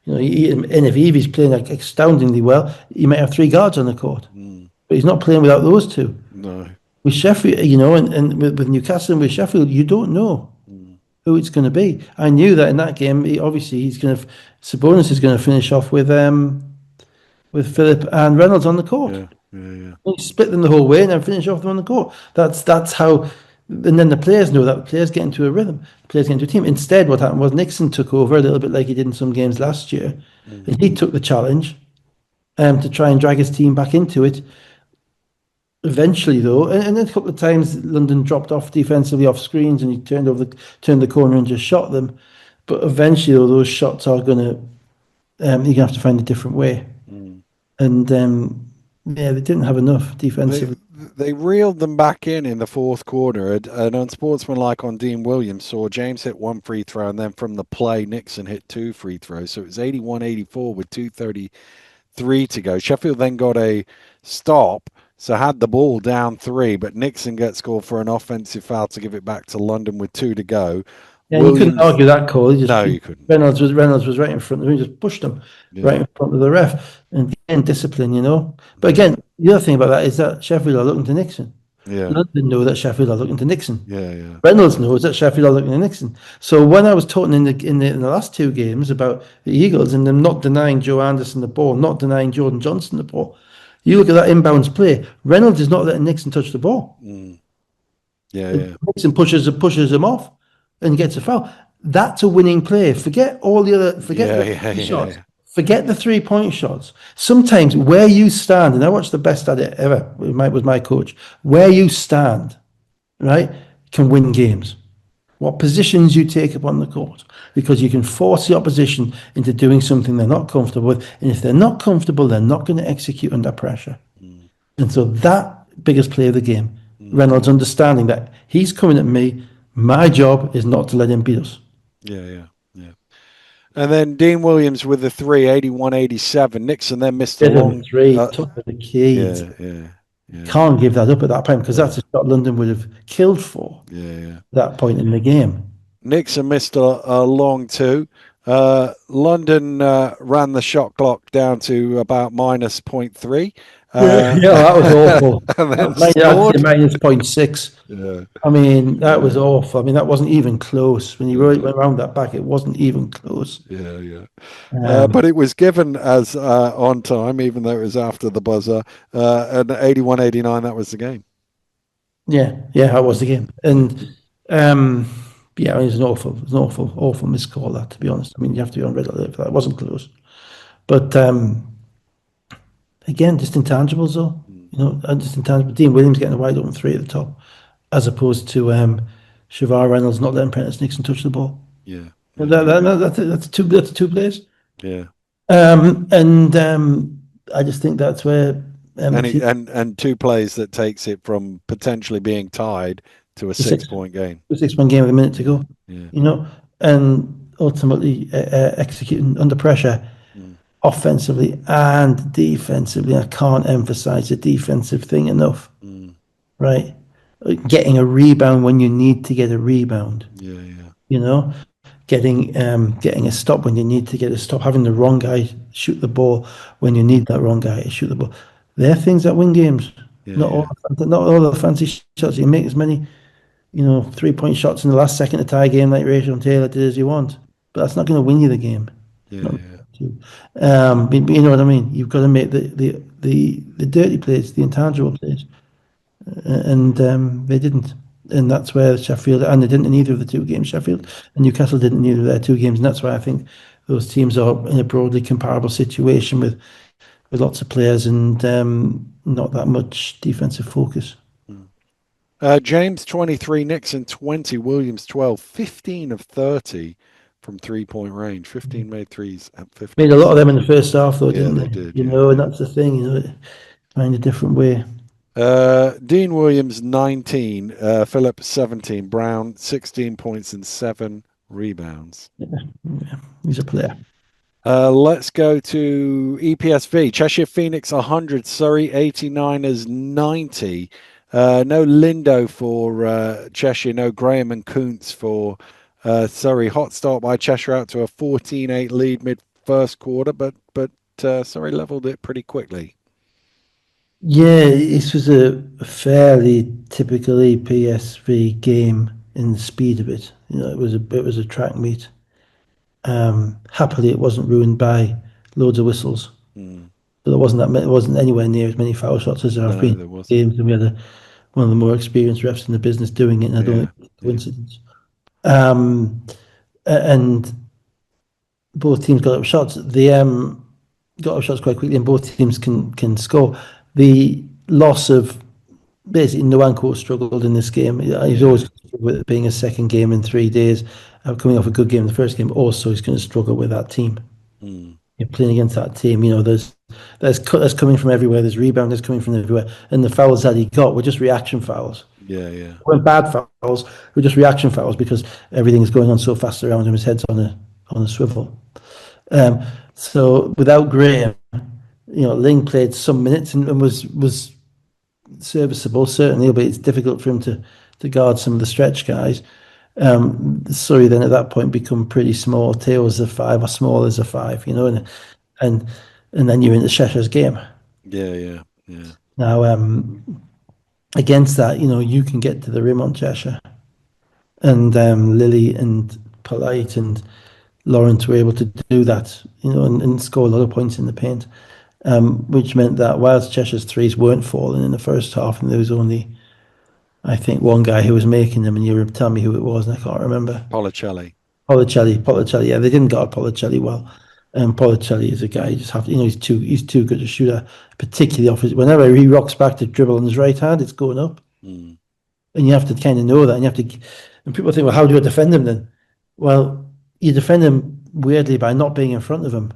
And if Evie's playing like astoundingly well, he might have 3 guards on the court, mm. but he's not playing without those two. No. With Sheffield, and with Newcastle and with Sheffield, you don't know Mm, who it's going to be. I knew that in that game, obviously Sabonis is going to finish off with Philip and Reynolds on the court. yeah, yeah, yeah. He split them the whole way and then finish off them on the court. That's how. And then the players know that the players get into a rhythm, the players get into a team. Instead, what happened was Nixon took over a little bit like he did in some games last year. Mm, And he took the challenge to try and drag his team back into it. Eventually, though, and then a couple of times London dropped off defensively off screens and he turned the corner and just shot them. But eventually, though, those shots are going to you're going to have to find a different way. mm. And yeah, they didn't have enough They defensively. they reeled them back in the fourth quarter. An unsportsmanlike on Dean Williams saw James hit 1 free throw, and then from the play, Nixon hit 2 free throws. So it was 81-84 with 2:33 to go. Sheffield then got a stop, so had the ball down 3, but Nixon gets called for an offensive foul to give it back to London with 2 to go. Yeah, you couldn't argue that call. No, you couldn't. Reynolds was right in front of him. He just pushed him right in front of the ref. And again, discipline. But again, the other thing about that is that Sheffield are looking to Nixon. Yeah, London know that Sheffield are looking to Nixon. yeah, yeah. Reynolds knows that Sheffield are looking to Nixon. So when I was talking in the last 2 games about the Eagles and them not denying Joe Anderson the ball, not denying Jordan Johnson the ball, you look at that inbounds play. Reynolds is not letting Nixon touch the ball. Mm. Yeah, yeah. Nixon pushes him off and gets a foul. That's a winning play. Forget all the other. Forget the shots. Yeah. Forget the 3-point shots. Sometimes where you stand, and I watched the best at it ever. Was my coach. Where you stand, right, can win games. What positions you take up on the court, because you can force the opposition into doing something they're not comfortable with, and if they're not comfortable, they're not going to execute under pressure. Mm. And so that biggest play of the game, Reynolds understanding that he's coming at me. My job is not to let him beat us. Yeah. And then Dean Williams with the 3, 81-87. Nixon then missed a long 3, top of the key. Yeah. Can't give that up at that point because that's a shot London would have killed for. Yeah. That point in the game. Nixon missed a long 2. London ran the shot clock down to about minus 0.3. Yeah, that was awful. and then I'd say scored. minus point 0.6. Yeah, I mean, that was yeah, awful. I mean, that wasn't even close. When you went yeah, around that back, it wasn't even close. yeah, yeah. Um, But it was given as on time, even though it was after the buzzer. And 81-89, that was the game. yeah, yeah, that was the Mm, game. And um, yeah, I mean, it's an awful missed call, that, to be honest. I mean, you have to be on red alert for that. It wasn't close. But again, just intangibles, though. mm, You know, just intangible. Dean Williams getting a wide open three at the top, as opposed to Shavar Reynolds not letting Prentice Nixon touch the ball. yeah, yeah, That's two plays. yeah. And I just think that's where And, the team, and two plays that takes it from potentially being tied to a the 6 point game. 6-1 game with a minute to go, Yeah. you know, and ultimately executing under pressure, Mm, offensively and defensively. I can't emphasize the defensive thing enough, mm, right? Getting a rebound when you need to get a rebound, yeah, yeah, you know, getting a stop when you need to get a stop, having the wrong guy shoot the ball when you need that wrong guy to shoot the ball. They're things that win games. yeah, yeah, Not all the fancy shots. You make as many, 3-point shots in the last second to tie a game like Rachel and Taylor did as you want, but that's not going to win you the game. yeah, Not yeah. but you know what I mean. You've got to make the dirty plays, the intangible plays, and they didn't. And that's where Sheffield, and they didn't in either of the two games. Sheffield and Newcastle didn't in either of their two games, and that's why I think those teams are in a broadly comparable situation with lots of players and not that much defensive focus. Mm. James 23, Nixon 20, Williams 12, 15 of 30 from 3 point range. 15 made threes at Made a lot of 50%. them in the first half, though, Yeah, didn't they they? did. You Yeah, know, and yeah. that's the thing. Find a different way. Dean Williams 19, Phillip 17, Brown 16 points and 7 rebounds. Yeah, he's a player. Let's go to EPSV. Cheshire Phoenix 100, Surrey 89ers 90. No Lindo for Cheshire, no Graham and Kuntz for Surrey. Hot start by Cheshire out to a 14-8 lead mid first quarter, but Surrey leveled it pretty quickly. Yeah, this was a fairly typical PSV game in the speed of it. It was a track meet. Happily, it wasn't ruined by loads of whistles. Mm. But it wasn't anywhere near as many foul shots as there have No, been there wasn't. games, and we had one of the more experienced refs in the business doing it, and I don't Yeah, think it's a yeah. coincidence. Um, and both teams got up shots. Got up shots quite quickly, and both teams can score. The loss of basically Nwanko struggled in this game. He's Yeah. always struggled with it being a second game in 3 days, coming off a good game in the first game. Also, he's going to struggle with that team. Mm. You're playing against that team. There's coming from everywhere. There's rebound that's coming from everywhere, and the fouls that he got were just reaction fouls. Yeah, yeah. They weren't bad fouls. They were just reaction fouls because everything is going on so fast around him. His head's on a swivel. So without Graham, Ling played some minutes and was serviceable certainly, but it's difficult for him to guard some of the stretch guys. Surrey then at that point become pretty small. Teo as a five or small as a five, and and then you're into Cheshire's game. Yeah, yeah, yeah. Now against that, you can get to the rim on Cheshire, and Lily and Polite and Lawrence were able to do that, and score a lot of points in the paint, which meant that whilst Cheshire's threes weren't falling in the first half, and there was only, I think, one guy who was making them, and you were telling me who it was, and I can't remember. Policelli. Policelli. Yeah, they didn't guard Policelli well. Policelli is a guy you just have to, he's too good a shooter, particularly off his. Whenever he rocks back to dribble on his right hand, it's going up, Mm. and you have to kind of know that, and you have to. And people think, well, how do you defend him then? Well, you defend him weirdly by not being in front of him.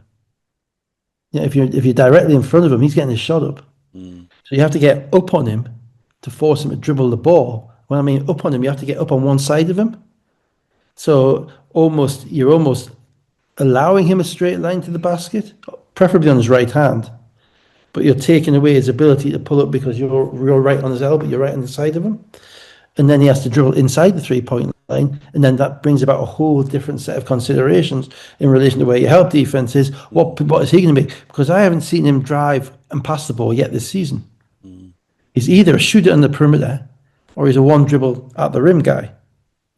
If you're directly in front of him, he's getting his shot up. Mm. So you have to get up on him to force him to dribble the ball. When I mean up on him, you have to get up on one side of him. So you're almost allowing him a straight line to the basket, preferably on his right hand, but you're taking away his ability to pull up because you're right on his elbow, you're right on the side of him, and then he has to dribble inside the 3-point line, and then that brings about a whole different set of considerations in relation to where your help defense is. What is he going to be? Because I haven't seen him drive and pass the ball yet this season. He's either a shooter on the perimeter, or he's a one dribble at the rim guy.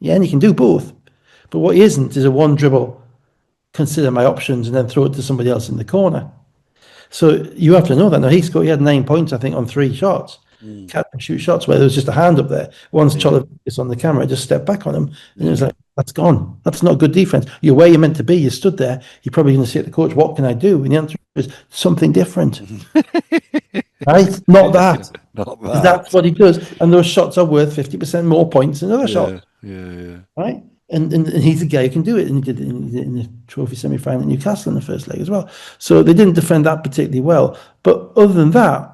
Yeah, and he can do both. But what he isn't is a one dribble, consider my options, and then throw it to somebody else in the corner. So you have to know that. Now he had 9 points, I think, on 3 shots. Catch and shoot shots where there was just a hand up there. Once Cholavicus on the camera, just stepped back on him, and it was like, that's gone. That's not good defense. You're where you're meant to be. You stood there. You're probably going to say to the coach, "What can I do?" And the answer is something different, right? Not that. Not that. That's what he does. And those shots are worth 50% more points than other shots. Yeah. Right? And he's the guy who can do it. And he did it in the trophy semi-final at Newcastle in the first leg as well. So they didn't defend that particularly well. But other than that,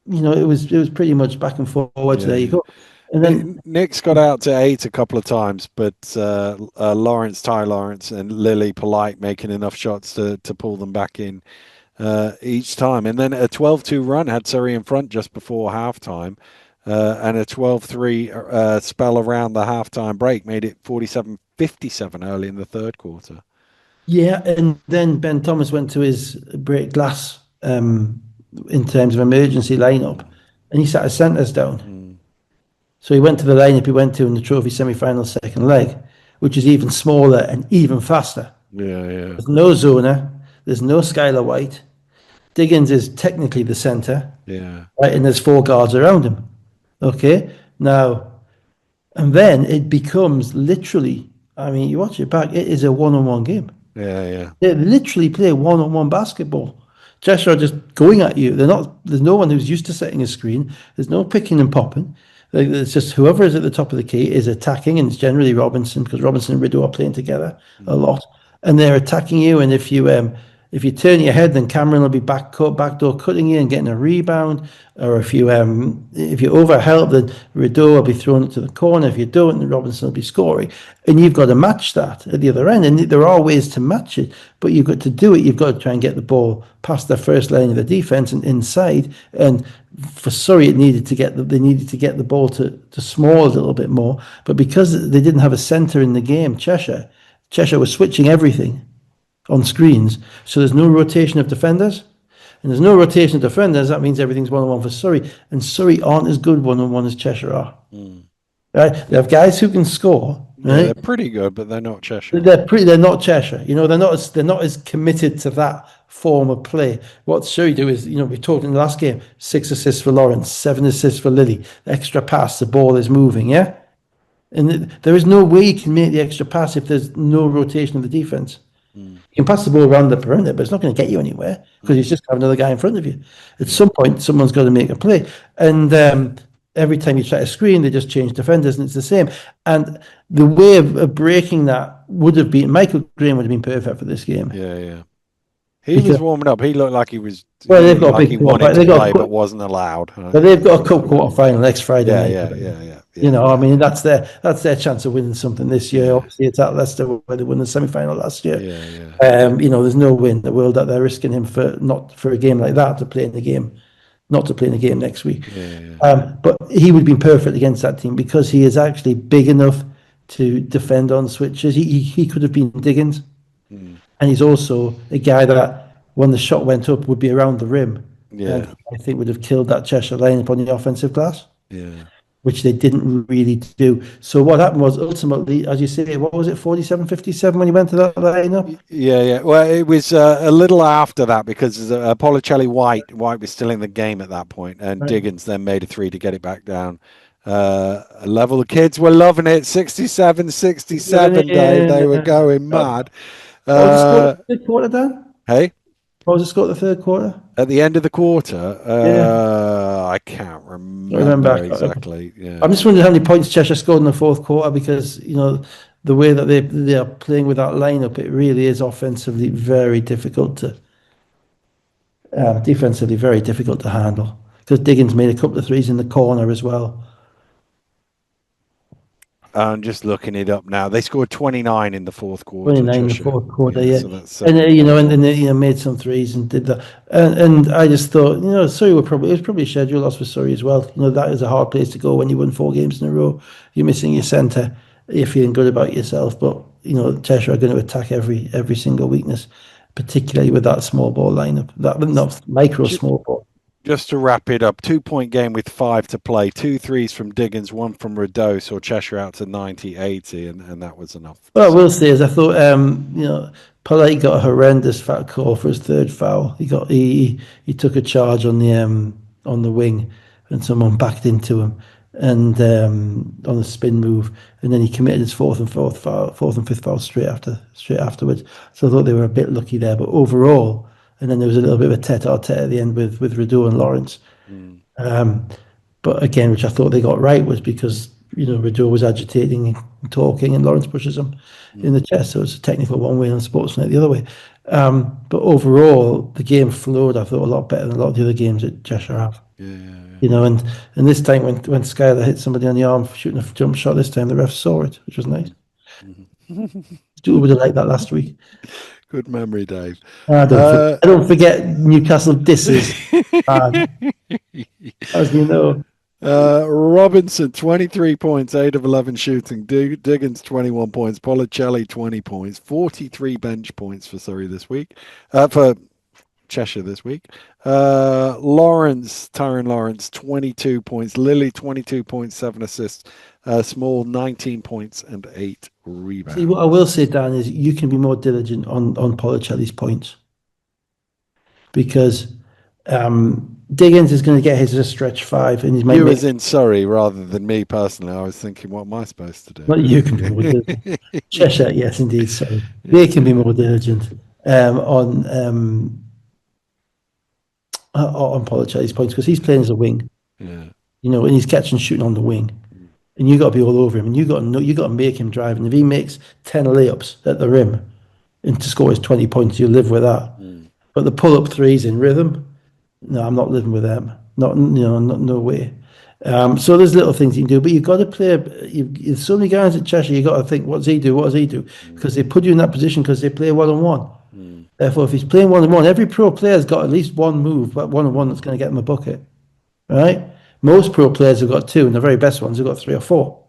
it was pretty much back and forwards. There you go. And then Nick's got out to 8 a couple of times, but Ty Lawrence and Lily Polite making enough shots to pull them back in each time. And then a 12-2 run had Surrey in front just before halftime. And a 12-3 spell around the halftime break made it 47-57 early in the third quarter. Yeah, and then Ben Thomas went to his break glass in terms of emergency lineup, and he sat his centres down. So he went to the lineup he went to in the trophy semi-final second leg, which is even smaller and even faster. Yeah. There's no zoner. There's no Skylar White. Diggins is technically the centre. Yeah. Right, and there's 4 guards around him. Okay, now, and then it becomes literally, I mean, you watch it back, it is a one-on-one game. Yeah. They literally play one-on-one basketball. Cheshire are just going at you. There's no one who's used to setting a screen. There's no picking and popping. It's just whoever is at the top of the key is attacking, and it's generally Robinson, because Robinson and Rideau are playing together a lot. And they're attacking you, and if you turn your head, then Cameron will be backdoor cutting you and getting a rebound. Or if you overhelp, then Rideau will be throwing it to the corner. If you don't, then Robinson will be scoring. And you've got to match that at the other end. And there are ways to match it, but you've got to do it. You've got to try and get the ball past the first line of the defense and inside. And for Surrey, they needed to get the ball to Small a little bit more. But because they didn't have a centre in the game, Cheshire was switching everything on screens, so there's no rotation of defenders, and there's no rotation of defenders. That means everything's one-on-one for Surrey, and Surrey aren't as good one-on-one as Cheshire are. Right? They have guys who can score. Right? Yeah, they're pretty good, but they're not Cheshire. They're not Cheshire. They're not as committed to that form of play. What Surrey do is, we talked in the last game, 6 assists for Lawrence, 7 assists for Lily, extra pass, the ball is moving. Yeah, and there is no way you can make the extra pass if there's no rotation of the defense. You can pass the ball around the perimeter, but it's not going to get you anywhere because you just have another guy in front of you. At some point, someone's got to make a play. And every time you try to screen, they just change defenders, and it's the same. And the way of breaking that would have been, Michael Graham would have been perfect for this game. Yeah. He was warming up. He looked like he was. Well, they've got like a big he wanted to play, but wasn't allowed. But they've got a cup quarter final next Friday night. Yeah. I mean, that's their chance of winning something this year. Obviously, it's at Leicester where they won the semi-final last year. There's no way in the world that they're risking him not for a game like that to play in the game, not to play in the game next week. But he would have been perfect against that team because he is actually big enough to defend on switches. He could have been Diggins, and he's also a guy that when the shot went up would be around the rim. And I think would have killed that Cheshire lineup on the offensive glass. Which they didn't really do. So what happened was ultimately, as you say, what was it, 47-57 when you went to that lineup? Yeah. Well, it was a little after that because Policelli White was still in the game at that point, and Diggins then made a 3 to get it back down. Level. The kids were loving it. 67-67, Dave. They were going mad. What was the score at the third quarter, Dan? Hey? What was the score at the third quarter? At the end of the quarter, I can't remember exactly. Yeah. I'm just wondering how many points Cheshire scored in the fourth quarter because, the way that they are playing with that lineup, it really is offensively very difficult to, defensively very difficult to handle because Diggins made a couple of threes in the corner as well. I'm just looking it up now. They scored 29 in the fourth quarter. 29 in the fourth quarter, yeah. So that's, and they made some threes and did that. And I just thought, Surrey it was probably a schedule loss for Surrey as well. That is a hard place to go when you win 4 games in a row. You're missing your centre. you're feeling good about yourself. But Cheshire are going to attack every single weakness, particularly with that small ball lineup. That not micro Ju- small ball. Just to wrap it up, 2 point game with 5 to play, two threes from Diggins, one from Rideau, saw Cheshire out to 90-80, and that was enough. What I So, will say is, I thought Polite got a horrendous foul call for his third foul. He took a charge on the wing, and someone backed into him, and on a spin move, and then he committed his fourth and fifth foul straight afterwards. So I thought they were a bit lucky there, but overall, and then there was a little bit of a tete-a-tete at the end with Rideau and Lawrence. mm, Um, but again, which I thought they got right, was because Rideau was agitating and talking, and Lawrence pushes him in the mm, chest. So it's a technical one way and a sportsman the other way. But overall, the game flowed, I thought, a lot better than a lot of the other games that Cheshire have. yeah, yeah, And this time when Skylar hit somebody on the arm shooting a jump shot, this time the ref saw it, which was nice. mm. Stu would have liked that last week. Good memory, Dave. I don't forget Newcastle disses, as you know. Robinson, 23 points, 8 of 11 shooting. Diggins, 21 points. Policelli, 20 points. 43 bench points for Surrey this week. For Cheshire this week. Tyron Lawrence, 22 points. Lilly, 22 points, 7 assists. Small, 19 points and 8 rebounds. See, what I will say, Dan, is you can be more diligent on Policelli's points, because Diggins is going to get his as a stretch five, and he might You make. was in Surrey rather than me personally. I was thinking, what am I supposed to do? Well, you can be more diligent. Cheshire, yes, indeed. Sorry, they can be more diligent on Policelli's points, because he's playing as a wing, Yeah. and he's catching and shooting on the wing, and you got to be all over him, and you got to make him drive. And if he makes 10 layups at the rim and to score his 20 points, you live with that. Mm. But the pull up threes in rhythm, no, I'm not living with them. No way. So there's little things you can do, but you've got to play. There's so many guys at Cheshire. You got to think, what does he do? What does he do? Because they put you in that position because they play one on one. Therefore, if he's playing one on one, every pro player's got at least one move, but one on one that's going to get him a bucket, right? Most pro players have got two, and the very best ones have got three or four.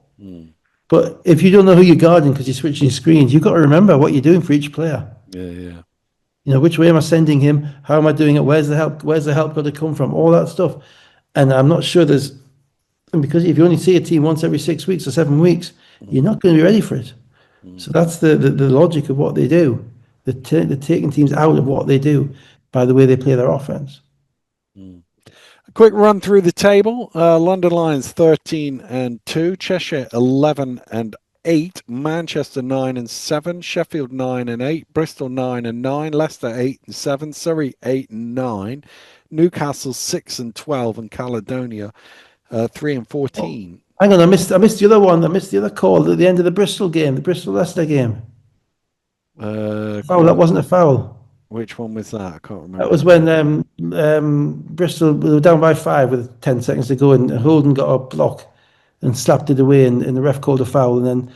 But if you don't know who you're guarding because you're switching screens, you've got to remember what you're doing for each player. Yeah. Which way am I sending him? How am I doing it? Where's the help? Where's the help got to come from? All that stuff. And I'm not sure and because if you only see a team once every 6 weeks or 7 weeks, you're not going to be ready for it. So that's the logic of what they do. They're taking teams out of what they do by the way they play their offense. A quick run through the table. London Lions 13-2, Cheshire 11-8, Manchester 9-7, Sheffield 9-8, Bristol 9-9, Leicester 8-7, Surrey 8-9, Newcastle 6-12, and Caledonia 3-14. Hang on, I missed the other one. I missed the other call at the end of the Bristol game, the Bristol Leicester game. Foul. That wasn't a foul. Which one was that? I can't remember. That was when Bristol were down by 5 with 10 seconds to go, and Holden got a block and slapped it away, and the ref called a foul, and then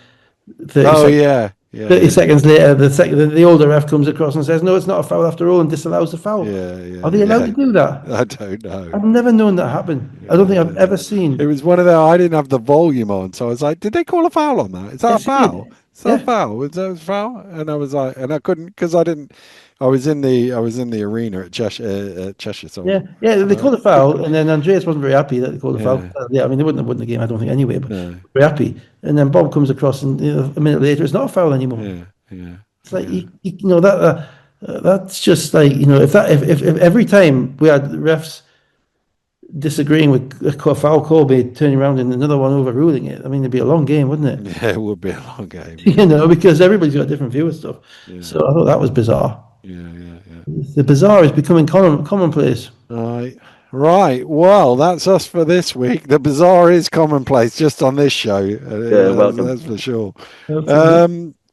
30 seconds later, the older ref comes across and says, "No, it's not a foul after all," and disallows the foul. Are they allowed to do that? I don't know. I've never known that happen. I don't think I've ever seen. It was one of the. I didn't have the volume on, so I was like, "Did they call a foul on that? Is that a foul? Is that a foul? Is that a foul?" And I was like, and I couldn't because I didn't. I was in the arena at Cheshire. So They called a foul, and then Andreas wasn't very happy that they called a foul. I mean, they wouldn't have won the game, I don't think, anyway. But very happy. And then Bob comes across, and a minute later, it's not a foul anymore. It's like that's just like if every time we had refs disagreeing with a foul call, be turning around and another one overruling it. I mean, it'd be a long game, wouldn't it? Yeah, it would be a long game. Because everybody's got a different view of stuff. So I thought that was bizarre. Yeah. The bizarre is becoming commonplace. Right. Well, that's us for this week. The bizarre is commonplace just on this show. Welcome. That's for sure.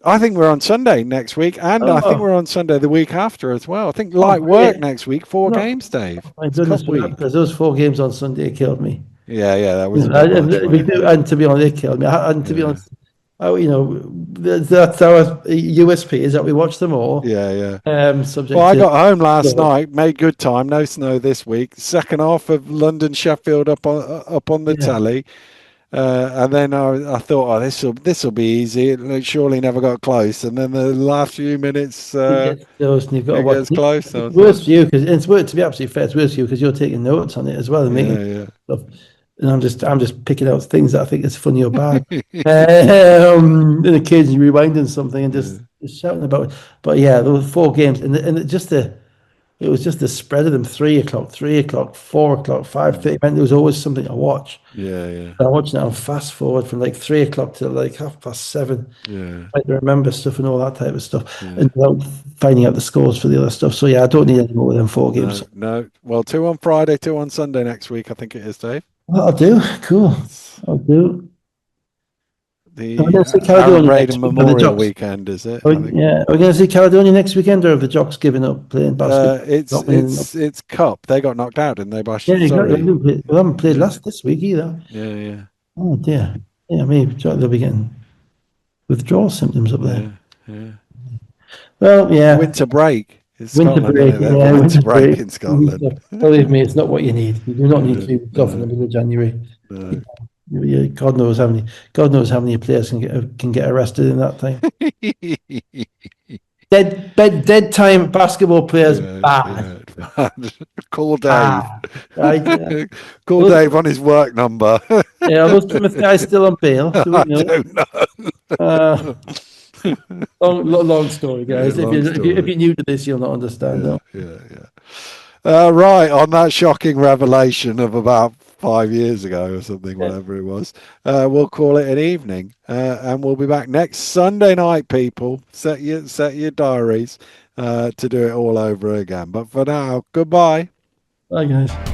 I think we're on Sunday next week, and I think we're on Sunday the week after as well. I think light work next week, 4 games, Dave. My goodness, because those 4 games on Sunday killed me. Yeah, that was. And to be honest, it killed me. And to be honest, that's our USP is that we watch them all. Yeah. Subject well, I got home last night, made good time. No snow this week. Second half of London Sheffield up on the telly. And then I thought, oh, this will be easy. It surely never got close. And then the last few minutes, It gets close, and you've got to it watch. gets close. I It's was like, worse for you because it's worse. To be absolutely fair, it's worse for you because you're taking notes on it as well and making yeah, stuff. And I'm just picking out things that I think is funny or bad. yeah, And occasionally rewinding something and yeah, just shouting about it. But yeah, there were 4 games, and it was just the spread of them: 3 o'clock, 3 o'clock, 4 o'clock, 5:30. mm, Man, there was always something to watch. yeah, yeah, And I'm watching it on fast forward from like 3 o'clock to like 7:30. yeah, Trying to remember stuff and all that type of stuff, yeah, and without finding out the scores for the other stuff. So yeah, I don't need yeah. any more than 4 games. No, no. Well, two on Friday, two on Sunday next week. I think it is, Dave. Well, I'll do. Cool. That's I'll do. Are we the going to see Aaron Caledonia Braden next week? Or the Memorial Jocks? weekend, is it? Are I we, think. yeah. Are we going to see Caledonia next weekend, or have the Jocks given up playing basketball? It's Not winning. it's Cup. They got knocked out, didn't they, by Yeah, exactly. Surrey? We haven't played Yeah, last this week either. yeah, yeah, Oh dear. Yeah, maybe they'll be getting withdrawal symptoms up there. yeah, yeah. Well, yeah. Winter break. It's Winter Scotland, isn't break. it? They have a Yeah, winter winter break break. in Scotland. Believe me, it's not what you need. You do not need No, 3 weeks off in the no, middle of January. no. God knows how many players can get arrested in that time. Dead time basketball players Yeah, bad, yeah. Call Dave. bad. Right? Yeah. Call Those, Dave on his work number. yeah, are those Plymouth guys still on bail? Do we I know? don't know. Uh, long story, Yeah, guys. If long you if you if story. you're new to this, you'll not understand. Yeah, No. yeah, yeah. Right, on that shocking revelation of about 5 years ago or something, Yeah. whatever it was, we'll call it an evening, and we'll be back next Sunday night. People, set your diaries to do it all over again. But for now, goodbye. Bye, guys.